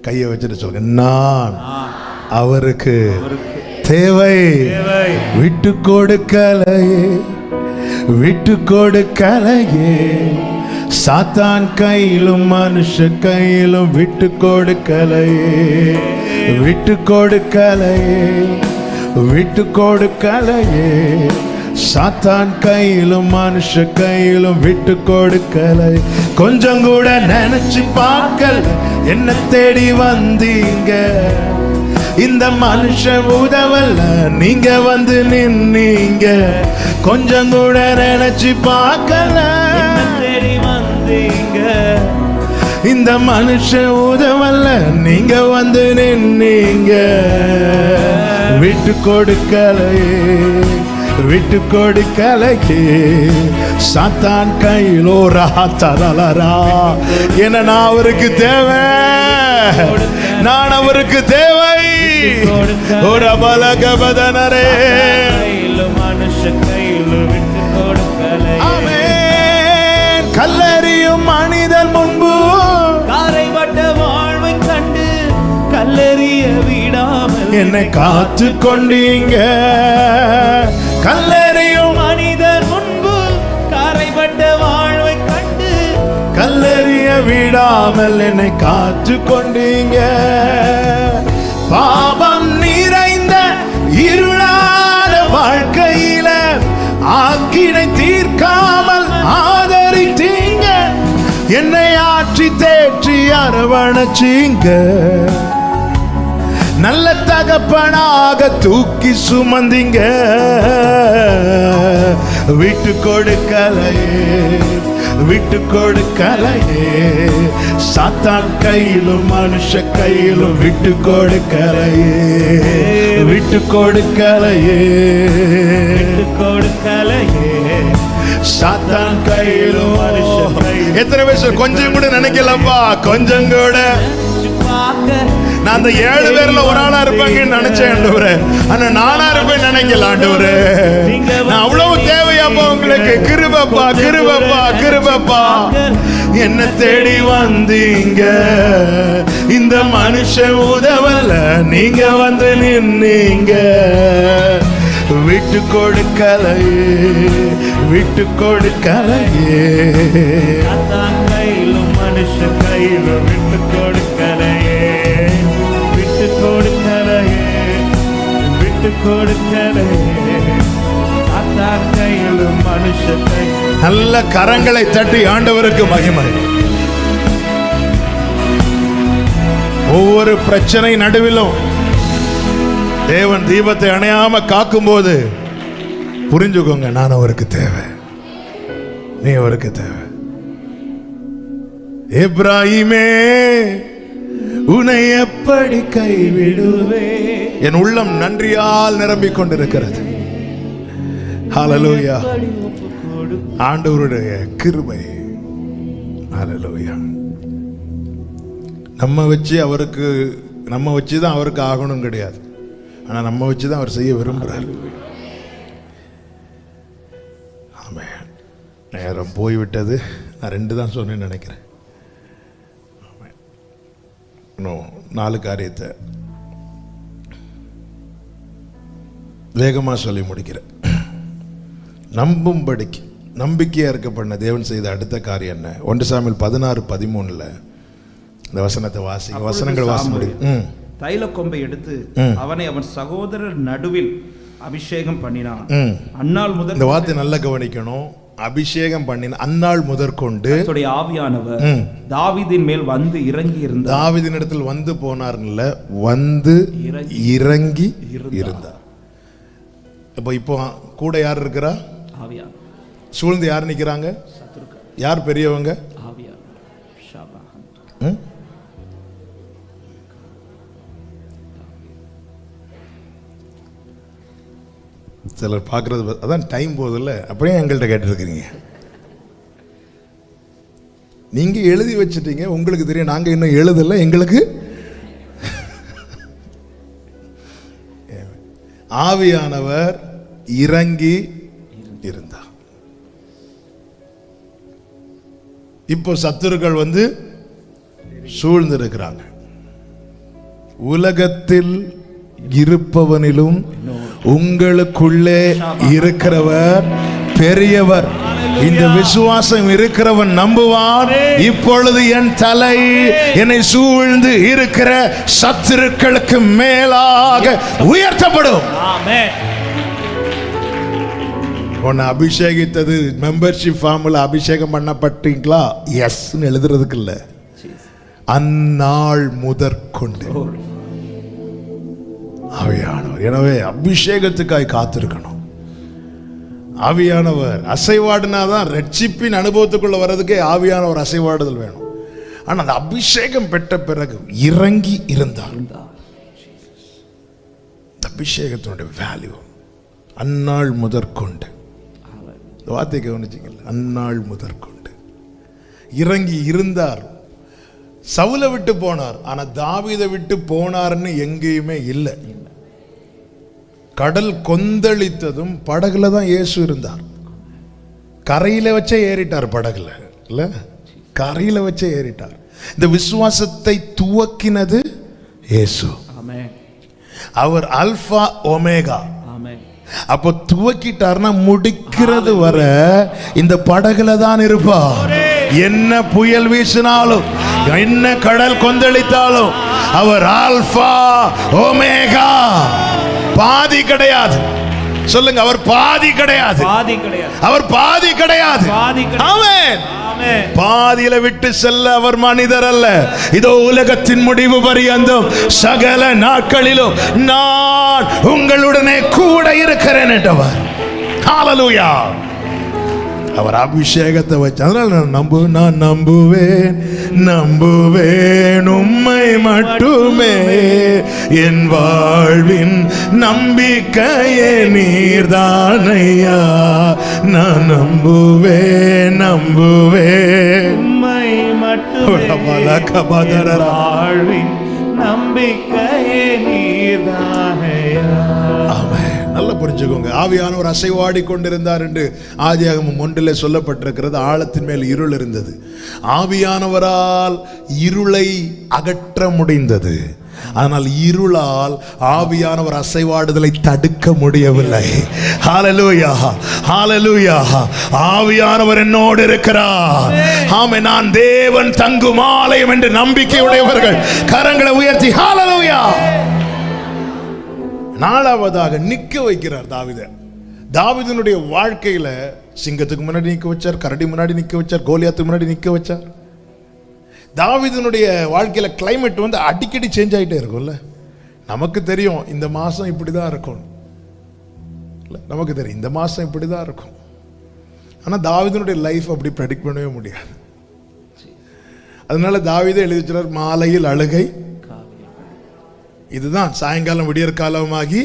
கையை வச்சுட்டு சொல்லுங்க, நான் அவருக்கு தேவை. விட்டு கொடுக்கலையே, விட்டு கொடுக்கலையே, சாத்தான் கையிலும் மனுஷ கையிலும் விட்டு கொடுக்கலையே, விட்டு கொடுக்கலையே, விட்டு கொடுக்கலையே, சாத்தான் கையிலும் மனுஷ கையிலும் விட்டு கொடுக்கலை. கொஞ்சம் கூட நினைச்சு பார்க்கல, என்ன தேடி வந்தீங்க. இந்த மனுஷன் உதவல்ல, நீங்க வந்து நின்னீங்க. கொஞ்சம் கூட நினைச்சு பார்க்கல, தேடி வந்தீங்க. இந்த மனுஷன் உதவல்ல, நீங்க வந்து நின்னீங்க. விட்டு கொடுக்கலையே, விட்டு கொடுக்கலையே, சாத்தான் கையிலோ ராத்தரலரா. ஏன்னா நான் அவருக்கு தேவை, நான் அவருக்கு தேவை. ஒரு அபலகபதனரே, மனுஷ கையிலும் விட்டு கொடுக்கலை. ஆமென். கல்லெறியும் மனிதன் முன்பு காரைப்பட்ட வாழ்வை கண்டு கல்லெறிய விடாமல் என்னை காத்து கொண்டீங்க. கல்லெறியும் மனிதன் முன்பு காரைப்பட்ட வாழ்வை கண்டு கல்லெறிய விடாமல் என்னை காத்து கொண்டீங்க. பாவம் நிறைந்த இருளான வாழ்க்கையில ஆக்கினை தீர்க்காமல் ஆதரித்தீங்க. என்னை ஆற்றி தேற்றி அரவணைச்சீங்க. நல்ல தகப்பனாக தூக்கி சுமந்தீங்க. விட்டு கொடுக்கலையே, விட்டு கொடுக்கலையே, சாத்தான் கையிலும் மனுஷ கையிலும் விட்டு கொடுக்கலையே, விட்டு கொடுக்கலையே, விட்டு கொடுக்கலையே, சாத்தான் கையிலும் மனுஷ கையிலும். எத்தனை பேர் கொஞ்சம் கூட நினைக்கலப்பா, கொஞ்சம் கூட. நான் அந்த 7 பேர்ல ஒரு ஆளா இருப்பாங்கன்னு நினைச்சேன் ஆண்டவரே. ஆனா நானா இருப்பேன் நினைக்கல ஆண்டவரே. நான் அவ்வளவு தேவையாப்பா உங்களுக்கு. கிருபப்பா, கிருபப்பா, கிருபப்பா. என்ன தேடி வந்தீங்க. இந்த மனுஷன் உதவல, நீங்க வந்து நின்னீங்க. விட்டு கொடுக்கலையே, விட்டு கொடுக்கலையே, கையிலும் மனுஷ கையில விட்டு கொடுக்கலையே, விட்டு கொடுக்கலையே, விட்டு கொடுக்கலையே. சாத்தான் கையில மனுஷ கை. நல்ல கரங்களை தட்டி ஆண்டவருக்கு மகிமை. ஒவ்வொரு பிரச்சனை நடுவிலும் தேவன் தீபத்தை அணையாம காக்கும் போது புரிஞ்சுக்கோங்க, நான் அவருக்கு தேவை, நீ அவருக்கு தேவை. எப்ராஹிமே உன்னை எப்படி கைவிடுவே. என் உள்ளம் நன்றியால் நிரம்பிக் கொண்டிருக்கிறது. ஹல்லேலூயா. ஆண்டவருடைய கிருபை. ஹல்லேலூயா. நம்ம வச்சு தான் அவருக்கு ஆகணும் கிடையாது, ஆனா நம்ம வச்சு தான் அவர் செய்ய விரும்புறார். ஆமென். நேரம் போய்விட்டது. நான் 2 தான் சொன்னேன்னு நினைக்கிறேன். இன்னும் 4 காரியத்தை வேகமா சொல்லி முடிக்கிறேன். நம்பும்படிக்கு நம்பிக்கையா இருக்கப்பட்ட தேவன் செய்த அடுத்த காரியம் என்ன? 1 சாமுவேல் 16:13 இந்த வசனத்தை வாசிங்க. வசனங்கள் வாசி முடியும். தைல கொம்பை எடுத்து அவனை அவன் சகோதரர் நடுவில் அபிஷேகம் பண்ணினான். அந்நாள் முதல், இந்த வார்த்தை நல்லா கவனிக்கணும், அபிஷேகம் பண்ணின அந்நாள் முதற்கொண்டு கர்த்தருடைய ஆவியானவர் தாவீதின் மேல் வந்து இறங்கி இருந்தார். தாவீதின் இடத்தில் வந்து போனார்ல, வந்து இறங்கி இருந்தார். இப்போ கூட யார் இருக்கிறா? ஆவியானவர். சூழ்ந்து யார் நிக்கிறாங்க? சத்துருக்கள். யார் பெரியவங்க? ஆவியானவர். ஷாபாஹ். சிலர் பார்க்கறது அதான் டைம் போதில்ல, அப்படியே எங்கள்கிட்ட கேட்டுருக்கிறீங்க. நீங்க எழுதி வச்சுட்டீங்க, உங்களுக்கு தெரியும், நாங்க இன்னும் எழுதல. எங்களுக்கு ஆவியானவர் இறங்கி இருந்தார். இப்போ சத்துருக்கள் வந்து சூழ்ந்து இருக்கிறாங்க. உலகத்தில் இருப்பவனிலும் உங்களுக்குள்ளே இருக்கிறவர் பெரியவர். இந்த விசுவாசம் இருக்கிறவன் நம்புவான். இப்பொழுது என் தலை என்னை சூழ்ந்து இருக்கிற சத்துருக்களுக்கு மேலாக உயர்த்தப்படும். உன்னை அபிஷேகித்தது மெம்பர்ஷிப் ஃபார்ம்ல அபிஷேகம் பண்ணப்பட்டீங்களா? எஸ் எழுதுறதுக்கு இல்ல, அந்நாள் முதற்கொண்டு ஆவியானவர். எனவே அபிஷேகத்துக்காய் காத்திருக்கணும். ஆவியானவர் அசைவாடுனாதான் ரட்சிப்பின் அனுபவத்துக்குள்ள வர்றதுக்கே ஆவியானவர் அசைவாடுதல் வேணும். ஆனா அந்த அபிஷேகம் பெற்ற பிறகு இறங்கி இருந்தார். அபிஷேகத்தினுடைய வேல்யூ அந்நாள் முதற்கொண்டு. வார்த்தை கவனிச்சிங்கல்ல, அந்நாள் முதற்கொண்டு இறங்கி இருந்தார். சவுலை விட்டு போனார், ஆனா தாவீதை விட்டு போனார்னு எங்கேயுமே இல்லை. கடல் கொந்தளித்ததும் படகுல தான் இயேசு இருந்தார். கரையில வச்சே ஏறிட்டார், படகுல இல்ல, கரையில வச்சே ஏறிட்டார். இந்த விசுவாசத்தை துவக்கினது இயேசு. அவர் அல்பா ஒமேகா. அப்போ துவக்கிட்டார்னா முடிக்கிறது வர இந்த படகுல தான் இருப்பார். என்ன புயல் வீசினாலும், என்ன கடல் கொந்தளித்தாலும் அவர் ஆல்பா ஒமேகா. பாதி கிடையாது. சொல்லுங்க, அவர் பாதி கிடையாது. அவர் பாதி கிடையாது. ஆமென். பாதியில விட்டு செல்ல அவர் மனிதர் அல்ல. இதோ உலகத்தின் முடிவு பரியந்தம் சகல நாட்களிலும் நான் உங்களுடனே கூட இருக்கிறேன் என்றவர். ஹல்லேலூயா. அவர் அபிஷேகத்தை வச்சு, அதனால நான் நம்புவேன் உம்மை மட்டுமே. என் வாழ்வின் நம்பிக்கையே நீர்தானையா. நான் நம்புவேன் உம்மை மட்டுமே. வாழ்வின் நம்பிக்கையே நீர்தானையா. நல்லா புரிஞ்சுக்கோங்க. ஆவியானவர் அசைவாடி கொண்டிருந்தார் என்று ஆதியாகமம் 1 சொல்லப்பட்டிருக்கிறது. ஆழத்தின் மேல் இருள் இருந்தது. ஆவியானவரால் இருளை அகற்ற முடிந்தது. ஆனால் இருளால் ஆவியானவர் அசைவாடுதலை தடுக்க முடியவில்லை. ஹalleluya, ஹalleluya. ஆவியானவர் என்னோடு இருக்கிறார். ஆமென். நான் தேவன் தங்கும் ஆலயம் என்று நம்பிக்கையுடையவர்கள் கரங்களை உயர்த்தி ஹalleluya. நாலாவதாக நிக்க வைக்கிறார் தாவீதை. தாவீதினுடைய வாழ்க்கையில சிங்கத்துக்கு முன்னாடி நிக்க வச்சார், கரடி முன்னாடி நிக்க வச்சார், கோலியாத்துக்கு முன்னாடி நிக்க வச்சார். தாவீதினுடைய வாழ்க்கையில கிளைமேட் வந்து அடிக்கடி சேஞ்ச் ஆகிட்டே இருக்கும்ல. நமக்கு தெரியும் இந்த மாசம் இப்படிதான் இருக்கும், நமக்கு தெரியும் இந்த மாசம் இப்படிதான் இருக்கும். ஆனா தாவீதினுடைய லைஃப் அப்படி ப்ரெடிக்ட் பண்ணவே முடியாது. அதனால தாவீதே எழுதி வச்சார், மாலையில் அழுகை, இதுதான் சாயங்காலம் விடியற் காலமாகி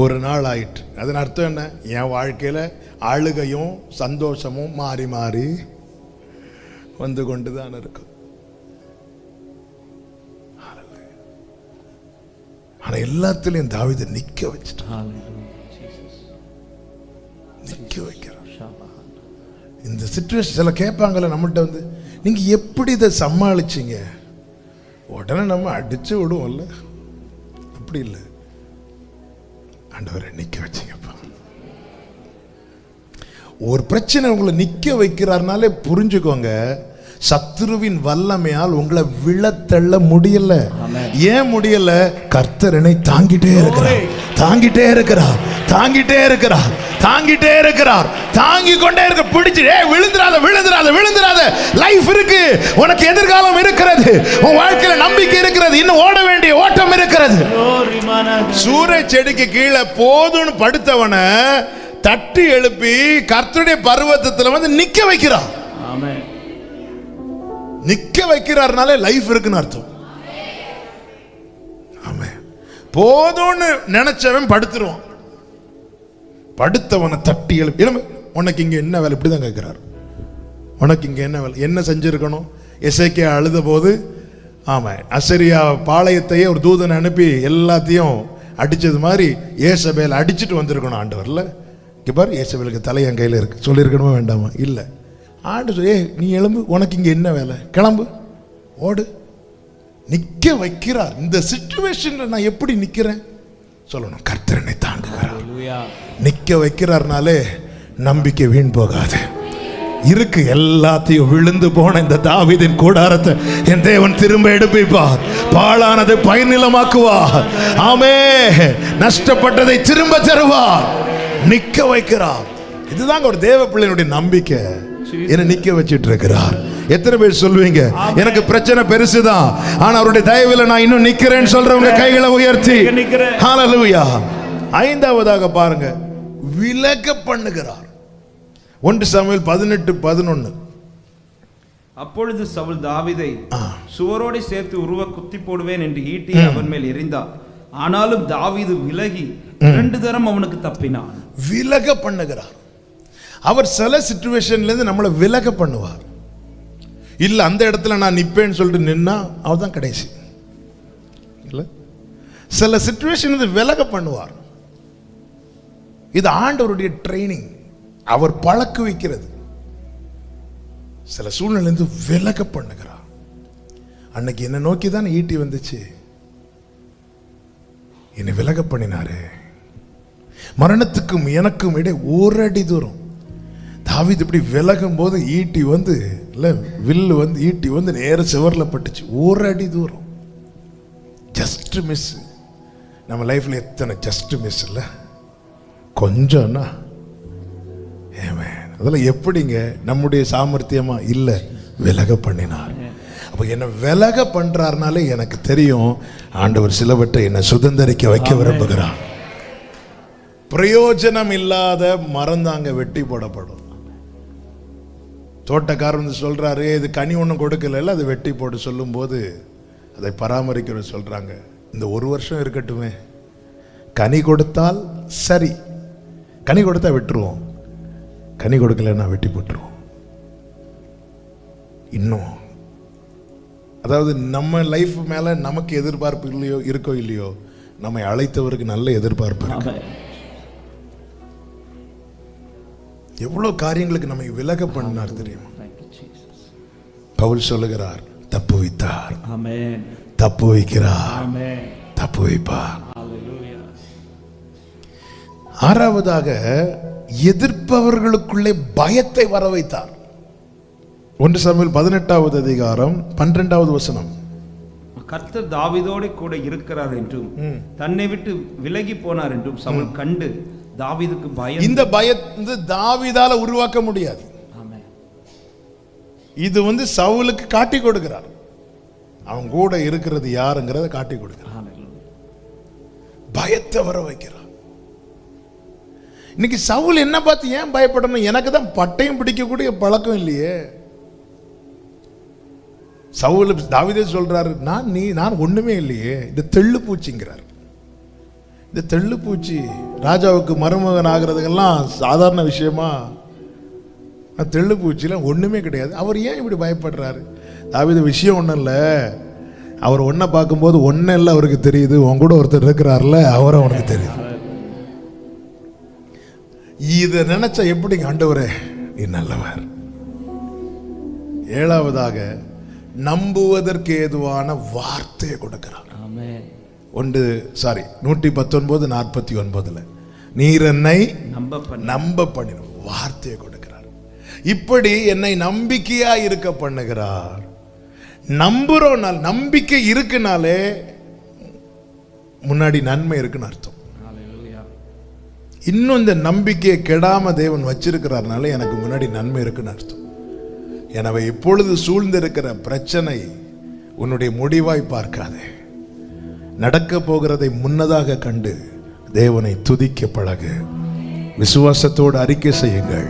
ஒரு நாள் ஆயிற்று. அதன் அர்த்தம் என்ன? என் வாழ்க்கையில அழுகையும் சந்தோஷமும் மாறி மாறி வந்து கொண்டுதான் இருக்கும். ஆனா எல்லாத்திலையும் தாவீதை நிக்க வச்சுட்டான், நிக்க வைக்கிறான். இந்த சிச்சுவேஷன் சில கேட்பாங்கல்ல நம்மள்ட்ட வந்து, நீங்க எப்படி இதை சமாளிச்சீங்க? உடனே நம்ம அடிச்சு விடுவோம்ல, அப்படி இல்லை. ஆண்டவரை நிக்க வச்சீங்கப்பா. ஒரு பிரச்சனை உங்களை நிக்க வைக்கிறார்னாலே புரிஞ்சுக்கோங்க, சத்துருவின் வல்லமையால் உங்களை விழத்தள்ள முடியல. ஏன் முடியல? கர்த்தர் என்னை தாங்கிட்டே இருக்கிறார், தாங்கிட்டே இருக்கிறார், தாங்கிட்டே இருக்கிறார், தாங்கிட்டே இருக்கிறார், தாங்கி கொண்டே இருக்க. பிடிச்சு விழுந்துராத, விழுந்துராத, விழுந்துராத. லைஃப் இருக்கு, உனக்கு எதிர்காலம் இருக்கிறது, உன் வாழ்க்கையில நம்பிக்கை இருக்கிறது, இன்னும் ஓட வேண்டிய ஓட்டம் இருக்கிறது. சூரிய செடிக்கு கீழே போதும்னு படுத்தவன தட்டி எழுப்பி கர்த்தருடைய பர்வதத்துல வந்து நிக்க வைக்கிறார். நிக்க வைக்கிறார்னாலே லைஃப் இருக்குன்னு அர்த்தம். ஆமென். போதும்னு நினைச்சவன் படுத்துருவான், படுத்தவனை தட்டி எழுப்பி, உனக்கு இங்க என்ன வேலை? இப்படிதான் கேட்கிறார், உனக்கு இங்க என்ன வேலை? என்ன செஞ்சிருக்கணும்? எசேக்கியா அழுத போது, ஆமா, அசரியா பாளையத்தையே ஒரு தூதனை அனுப்பி எல்லாத்தையும் அடிச்சது மாதிரி ஏசபேல் அடிச்சுட்டு வந்திருக்கணும் ஆண்டவர்ல. இங்க பாரு, ஏசபேலுக்கு தலை என் கையில இருக்கு, சொல்லியிருக்கணுமா வேண்டாமா? இல்ல, ஆண்டு சொல்லி, நீ எழும்பு, உனக்கு இங்க என்ன வேலை? கிளம்பு, ஓடு. நிக்க வைக்கிறார். இந்த சிச்சுவேஷன்ல நான் எப்படி நிக்கிறேன் சொல்லணும், கர்த்தர் என்னை தாங்குகிறார். நிக்க வைக்கிறார்னாலே நம்பிக்கை வீண் போகாது. இருக்கு, எல்லாத்தையும் விழுந்து போன இந்த தாவீதின் கூடாரத்தை என் தேவன் திரும்ப எடுப்பிப்பார், பாழானதை பயனிலமாக்குவார். ஆமே, நஷ்டப்பட்டதை திரும்ப தருவார். நிக்க வைக்கிறார். இதுதாங்க ஒரு தேவ பிள்ளையினுடைய நம்பிக்கை. என்ன நிக்க வச்சிட்டு இருக்கிறார். எத்தனை பேர் சொல்லுவீங்க, எனக்கு பிரச்சனை பெருசுதான், ஆனா அவருடைய தயவுல நான் இன்னும் நிக்கிறேன்னு சொல்றவங்க கைகளை உயர்த்தி ஹல்லேலூயா. ஐந்தாவதாக பாருங்க, விலக பண்ணுகிறார். 1 சாமுவேல் 18:11. அப்பொழுது சவுல் தாவீதை சுவரோடு சேர்த்து உருவ குத்தி போடுவேன் என்று ஈட்டி அவன் மேல் எறிந்தார். ஆனாலும் தாவீது விலகி 2 தரம் அவனுக்கு தப்பினான். விலக பண்ணுகிறார். அவர் சில சிச்சுவேஷன்ல இருந்து நம்மளை விலக பண்ணுவார். இல்ல அந்த இடத்துல நான் நிப்பேன்னு சொல்லிட்டு நின்னா அவர்தான் கடைசி. இல்ல, சில சிச்சுவேஷன் விலக பண்ணுவார். இது ஆண்டவருடைய ட்ரைனிங், அவர் பழக்க வைக்கிறது. சில சூழ்நிலை விலக பண்ணுகிறார். அன்னைக்கு என்ன நோக்கி தான் ஈட்டி வந்துச்சு, என்னை விலக பண்ணினாரு. மரணத்துக்கும் எனக்கும் இடையே 1 அடி தூரம். தாவீது இப்படி விலகும் போது ஈட்டி வந்து இல்ல, வில்லு வந்து ஈட்டி வந்து நேர சுவர்ல பட்டுச்சு. 1 அடி தூரம். Just miss. நம்ம லைஃப்ல எத்தனை ஜஸ்ட் மிஸ் இல்ல, கொஞ்சம்னா. அதெல்லாம் எப்படிங்க நம்முடைய சாமர்த்தியமா? இல்ல, விலக பண்ணினார். அப்ப என்ன விலக பண்றாருனாலே எனக்கு தெரியும், ஆண்டவர் சிலவற்றை என்ன சுதந்திரிக்க வைக்க விரும்புகிறார். பிரயோஜனம் இல்லாத மரம் தாங்க வெட்டி போடப்படும். தோட்டக்காரன் சொல்றாரு, இது கனி ஒன்றும் கொடுக்கல, அது வெட்டி போட்டு சொல்லும் போது அதை பராமரிக்கிற சொல்றாங்க, இந்த 1 வருஷம் இருக்கட்டுமே, கனி கொடுத்தால் சரி, கனி கொடுத்தா விட்டுருவோம், கனி கொடுக்கலன்னா வெட்டி போட்டுருவோம். இன்னும் அதாவது நம்ம லைஃப் மேல நமக்கு எதிர்பார்ப்பு இல்லையோ, இருக்கோ இல்லையோ, நம்மை அழைத்தவருக்கு நல்ல எதிர்பார்ப்பு இருக்கு. எவ்வளவு காரியங்களுக்கு நம்மை விலக பண்ணார் தெரியுமா? பவுல் சொல்லுகிறார், தப்புவித்தார், தப்பு வைக்கிறார், ஆமென். தப்பு வைப்பார். ஹalleluya. ஆறாவதாக எதிர்ப்பவர்களுக்குள்ளே பயத்தை வர வைத்தார். 1 சாமுவேல் 18வது அதிகாரம் 12வது வசனம். கர்த்தர் தாவீதோடு கூட இருக்கிறார் என்றும் தன்னை விட்டு விலகி போனார் என்றும் சவுல் கண்டு தாவீதுக்கு பயம். இந்த பயத்தை தாவீதால உருவாக்க முடியாது. ஆமென். இது சவுலுக்கு காட்டி கொடுக்கிறார். அவன் கூட இருக்கிறது யாருங்கிறத காட்டி கொடுக்கிறார். ஹalleluya. பயத்தை வர வைக்கிறார். இன்னைக்கு சவுல் என்ன பார்த்து ஏன் பயப்படணும்? எனக்கு தான் பட்டயம் பிடிக்கக்கூடிய பழக்கம் இல்லையே. சவுல் தாவீதே சொல்றாரு, நான் ஒண்ணுமே இல்லையே, இந்த தெள்ளு பூச்சிங்கிறார். இந்த தெள்ளு பூச்சி ராஜாவுக்கு மருமகன் ஆகிறதுக்கெல்லாம் சாதாரண விஷயமா? தெள்ளு பூச்சிலாம் ஒண்ணுமே கிடையாது. அவர் ஏன் இப்படி பயப்படுறாரு? தாவீது விஷயம் ஒன்றும் இல்லை, அவர் ஒன்றை பார்க்கும்போது ஒன்றும் இல்லை அவருக்கு தெரியுது, உன் கூட ஒருத்தர் இருக்கிறார்ல அவரை அவனுக்கு தெரியுது. இதை நினைச்சா எப்படி ஆண்டவரே நீ நல்லவர். ஏழாவதாக நம்புவதற்கு ஏதுவான வார்த்தையை கொடுக்கிறார். ஆமென். 119:49 நீர் என்னை நம்ப பண்ணின வார்த்தையை கொடுக்கிறார். இப்படி என்னை நம்பிக்கையா இருக்க பண்ணுகிறார். நம்புறோம், நம்பிக்கை இருக்குனாலே முன்னாடி நன்மை இருக்குன்னு அர்த்தம். இன்னும் இந்த நம்பிக்கையை கெடாம தேவன் வச்சிருக்கிறார்னால எனக்கு முன்னாடி நன்மை இருக்குன்னு அர்த்தம். எனவே இப்பொழுது சூழ்ந்திருக்கிற பிரச்சனை உன்னுடைய முடிவாய் பார்க்காதே, நடக்க போகிறதை முன்னதாக கண்டு தேவனை துதிக்க பழகு. விசுவாசத்தோடு அறிக்கை செய்யுங்கள்,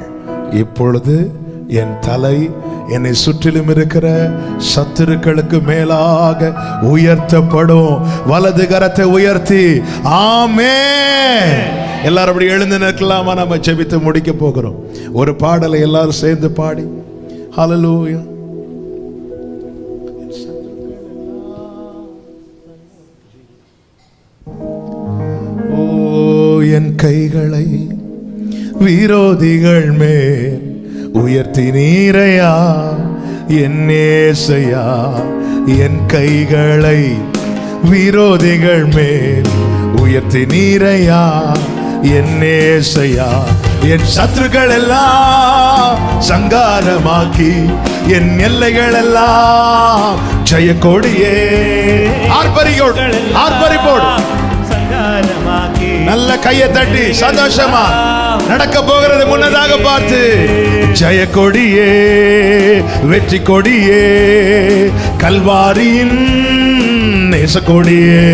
இப்பொழுது என் தலை என்னை சுற்றிலும் இருக்கிற சத்துருக்களுக்கு மேலாக உயர்த்தப்படும். வலது கரத்தை உயர்த்தி ஆமென். எல்லாரும் அப்படி எழுந்து நிற்கலாமா? நம்ம ஜெபித்து முடிக்க போகிறோம். ஒரு பாடலை எல்லாரும் சேர்ந்து பாடி ஹல்லேலூயா. ஓ என் கைகளை விரோதிகள் மேல் உயர்த்தி நீரையா என் நேசையா. என் கைகளை விரோதிகள் மேல் உயர்த்தி நீரையா என் நேசையா. என் சத்துருக்கள் எல்லாம் சங்காரமாக்கி என் எல்லைகள் எல்லாம் ஜெய கொடியே. ஆர்ப்பரிப்போடு நல்ல கையை தட்டி சந்தோஷமா நடக்க போகிறது முன்னதாக பார்த்து ஜெய கொடியே, வெற்றி கொடியே, கல்வாரியின் நேச கொடியே,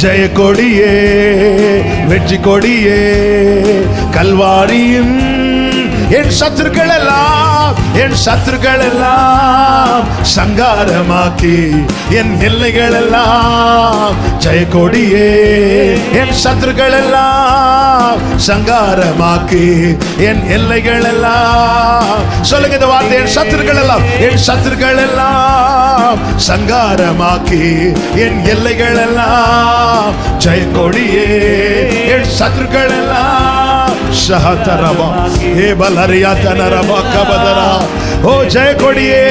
ஜெய கொடியே, வெற்றி கொடியே, கல்வாரியின் என் சத்துருக்கள் எல்லாம் சங்காரமாக்கி என் எல்லைகள் எல்லாம் ஜெய கொடியே. என் சத்துருக்கள் எல்லாம் சங்காரமாக்கி என் எல்லைகள் எல்லாம். சொல்லுங்க இந்த வார்த்தை, என் சத்துருக்கள் எல்லாம் சங்காரமாக்கி என் எல்லைகள் எல்லாம் ஜெய கொடியே. என் சத்துருக்கள் எல்லாம் ஷஹதரபா ஏபலரியா தனரபா கபதரா. ஓ ஜெய கொடியே,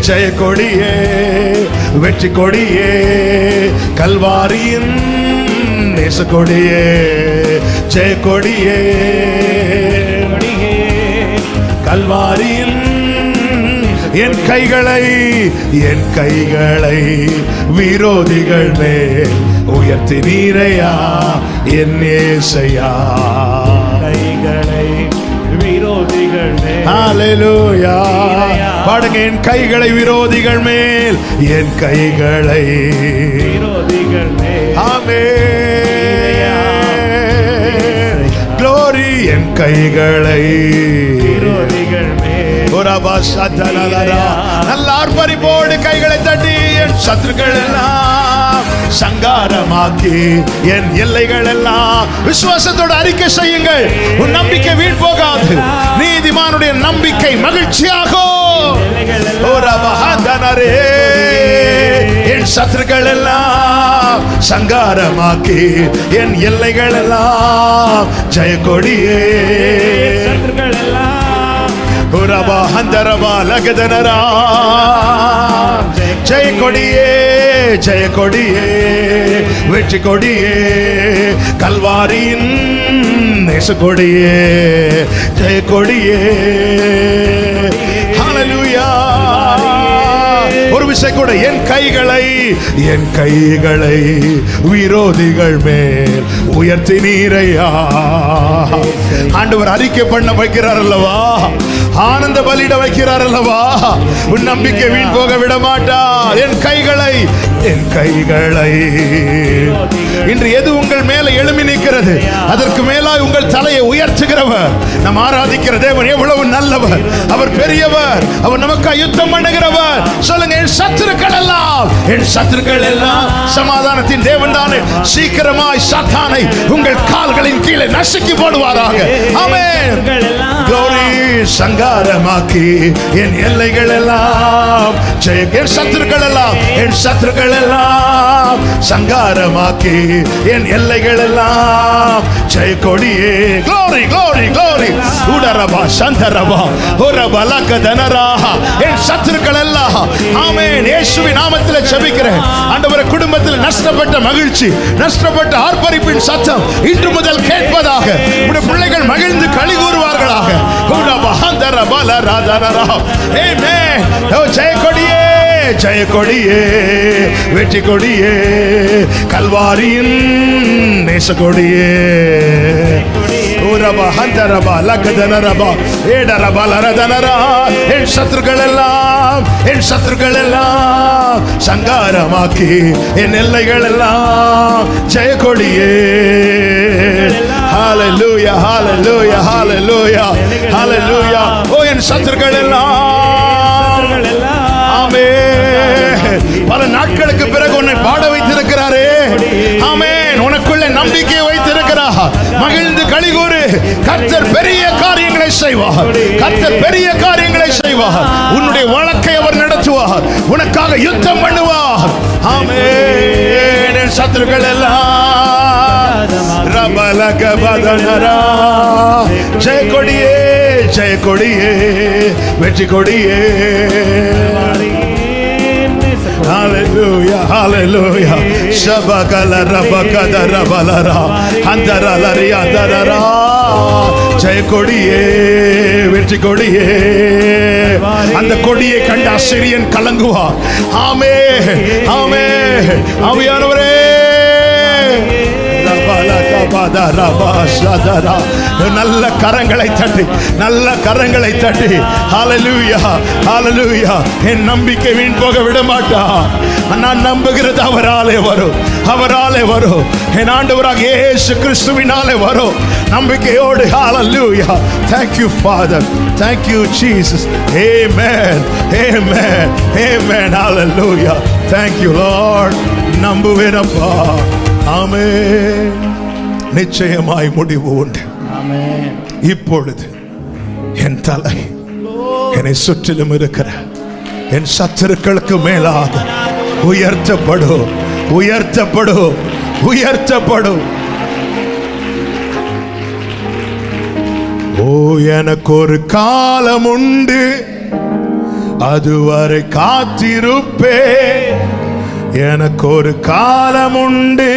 ஜெய கொடியே, வெற்றி கொடியே, கல்வாரியின் நேச கொடியே, ஜெய கொடியே, கல்வாரியின் என் கைகளை விரோதிகள் மேல் உயர்த்தி நீரையா என் நேசையா. கைகளை விரோதிகள் மேல். ஹல்லேலூயா. பாடுங்க, என் கைகளை விரோதிகள் மேல், என் கைகளை விரோதிகள் மேல். ஆமென். க்ளோரி. என் கைகளை விரோதிகள் மேல். நல்ல ஆர்ப்பரிப்போடு கைகளை தட்டி என் சத்துருக்கள் எல்லாம் சங்காரமாக்கி என் எல்லைகள் எல்லாம். விசுவாசத்தோடு அறிக்கை செய்யுங்கள், உன் நம்பிக்கை வீண் போகாது. நீதிமானுடைய நம்பிக்கை மகிழ்ச்சியாகும். என் சத்துருக்கள் எல்லாம் சங்காரமாக்கி என் எல்லைகள் எல்லாம் ஜெய கொடியே. உரபா ஹந்தரபா லகதனரா. ஜெய கொடியே, ஜெய கொடியே, வெற்றி கொடியே, கல்வாரியின் நேச கொடியே, ஜெய கொடியே. ஹல்லேலூயா. ஒரு விஷயம் கூட, என் கைகளை விரோதிகள் மேல் உயர்த்தி நீரையா. ஆண்டவர் அறிக்கை பண்ண வைக்கிறார் அல்லவா, ஆனந்த பலியிட வைக்கிறார் அல்லவா. உன் நம்பிக்கை வீண் போக விட மாட்டார். என் கைகளை இன்று எது உங்கள் மேல எழுமி நிற்கிறது, அதற்கு மேலாய் உங்கள் தலையை உயர்த்துகிறவர் நாம் ஆராதிக்கிற தேவன் எவ்வளவு நல்லவர். அவர் பெரியவர், அவர் நமக்கு யுத்தம் பண்ணுகிறவர். சொல்லுங்க, என் சத்துருக்கள் எல்லாம் சமாதானத்தின் தேவன் தானே சீக்கிரமாய் சாத்தானை உங்கள் கால்களின் கீழே நசுக்கி போடுவாராக. ஆமென். glory. சங்காரமாக்கி என் எல்லைகள் எல்லாம் என் சத்துருக்கள் எல்லாம் சங்காரமாக்கி என் எல்லைகள் எல்லாம் ஜெய கொடியே. glory, glory, glory. உடரபா சந்தரபா ஒரபா லகதனரா. என் சத்துருக்கள் எல்லாம், ஆமென், இயேசுவின் நாமத்தில் ஜெபிக்கிறேன். ஆண்டவரே, குடும்பத்தில் நஷ்டப்பட்ட மகிழ்ச்சி, நஷ்டப்பட்ட ஆர்ப்பரிப்பின் சத்தம் இன்று முதல் கேட்பதாக. உடைய பிள்ளைகள் மகிழ்ந்து களி கூறுவார்களாக. உடபா ஹந்தரபா லராதனரா. ஆமென். ஜெய கொடியே, ஜெய கொடியே, வெற்றி கொடியே, கல்வாரியின் நேச கொடியே. உரபா ஹந்தரபா லகதனரபா ஏடரபா லரதனரா. என் சத்துருக்கள் எல்லாம் சங்காரமாக்கி என் எல்லைகள் எல்லாம் ஜெய கொடியே. ஹல்லேலூயா, ஹல்லேலூயா, ஹல்லேலூயா, ஹல்லேலூயா. ஓ, என் சத்துருக்கள் எல்லாம், ஆமென். பல நாட்களுக்கு பிறகு உன்னை பாட வைத்திருக்கிறாரே. ஆமென். உனக்குள்ள நம்பிக்கை வைத்திருக்கிறார். மகிழ்ந்து களிகூறு. கர்த்தர் பெரிய காரியங்களை செய்வார். கர்த்தர் பெரிய காரியங்களை செய்வார். உன்னுடைய வழக்கை அவர் நடத்துவார். உனக்காக யுத்தம் பண்ணுவார். ஆமென். சத்துருக்கள் எல்லாம் ரபலகபதனரா. ஜெய கொடியே, ஜெய கொடியே, வெற்றி கொடியே. Hallelujah, hallelujah. Shabakala rabakada rabalara andaralari andarara. ஜெய கொடியே, வெற்றி கொடியே. அந்த கொடியை கண்ட அசிரியன் கலங்குவார். ஆமென், ஆமென். ஆவியானவரே, நல்ல கரங்களை தட்டி, நல்ல கரங்களை தட்டி. ஹல்லேலூயா, ஹல்லேலூயா. என் நம்பிக்கை வீண் போக விட மாட்டார். நான் நம்புகிறது அவராலே வரும், அவராலே வரும். என் ஆண்டவராக இயேசு கிறிஸ்துவினாலே வரும். நம்பிக்கையோடு. ஹல்லேலூயா. Thank you Father, thank you Jesus. Amen, amen, amen. Hallelujah. Thank you Lord. நம்புவேன் அப்பா. ஆமென். நிச்சயமாய் முடிவு உண்டு. ஆமென். இப்பொழுது என் தலை என்னை சுற்றிலும் இருக்கிற என் சத்துருக்களுக்கு மேலாக உயர்த்தப்படும், உயர்த்தப்படும், உயர்த்தப்படும். ஓ, எனக்கு ஒரு காலம் உண்டு, அதுவரை காத்திருப்பே. எனக்கு ஒரு காலம் உண்டு,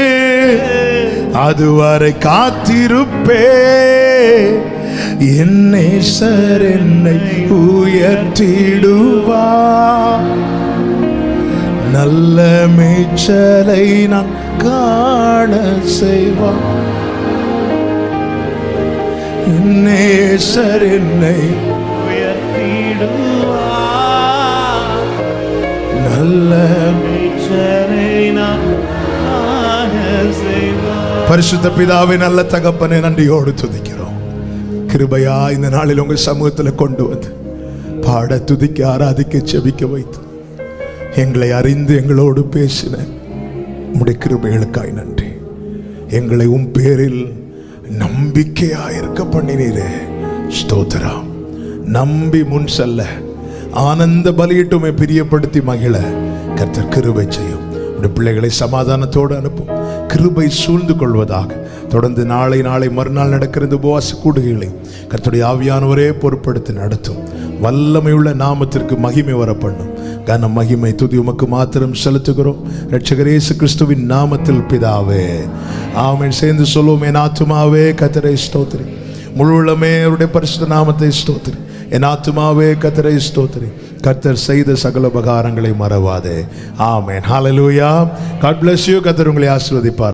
அதுவரை காத்திருப்பே. என் நேசர் என்னை உயர்த்திடுவா. நல்ல மேய்ச்சலை நான் காண செய்வா. என் நேசர் என்னை உயர்த்திடுவா. நல்ல மேய்ச்சலை நான் காண செய்வா. பரிசுத்த பிதாவே, நல்ல தகப்பனே, நன்றியோடு துதிக்கிறோம். கிருபையா இந்த நாளில் உங்கள் சமூகத்தில் கொண்டு வந்து பாட, துதிக்க, ஆராதிக்க, செபிக்க வைத்து எங்களை அறிந்து எங்களோடு பேசின உம்முடைய கிருபைகளுக்காய் நன்றி. எங்களை உம் பேரில் நம்பிக்கையாயிருக்க பண்ணினீரே, ஸ்தோத்திரம். நம்பி முன் செல்ல, ஆனந்த பலியிட்டுமே பிரியப்படுத்தி மகிழ கர்த்தர் கிருபை செய்யும். உடைய பிள்ளைகளை சமாதானத்தோடு அனுப்பும். கிருபை சூழ்ந்து கொள்வதாக. தொடர்ந்து நாளை மறுநாள் நடக்கிற இந்த உபவாச கூடுகைகளை கர்த்தருடைய ஆவியானவரே பொறுப்படுத்தி நடத்தும். வல்லமையுள்ள நாமத்திற்கு மகிமை வர பண்ணும். கன மகிமை துதி உமக்கு மாத்திரம் செலுத்துகிறோம் இரட்சகர் இயேசு கிறிஸ்துவின் நாமத்தில் பிதாவே, ஆமென். சேர்ந்து சொல்லுவோம், என் ஆத்துமாவே கர்த்தரை ஸ்தோத்திரி, முழு உள்ளமே அவருடைய பரிசுத்த நாமத்தை ஸ்தோத்திரி. என் ஆத்துமாவே கர்த்தரை ஸ்தோத்திரி, கர்த்தர் செய்த சகல உபகாரங்களை மறவாதே. ஆமென். ஹல்லேலூயா. God bless you. கர்த்தர் உங்களை ஆசீர்வதிப்பார்.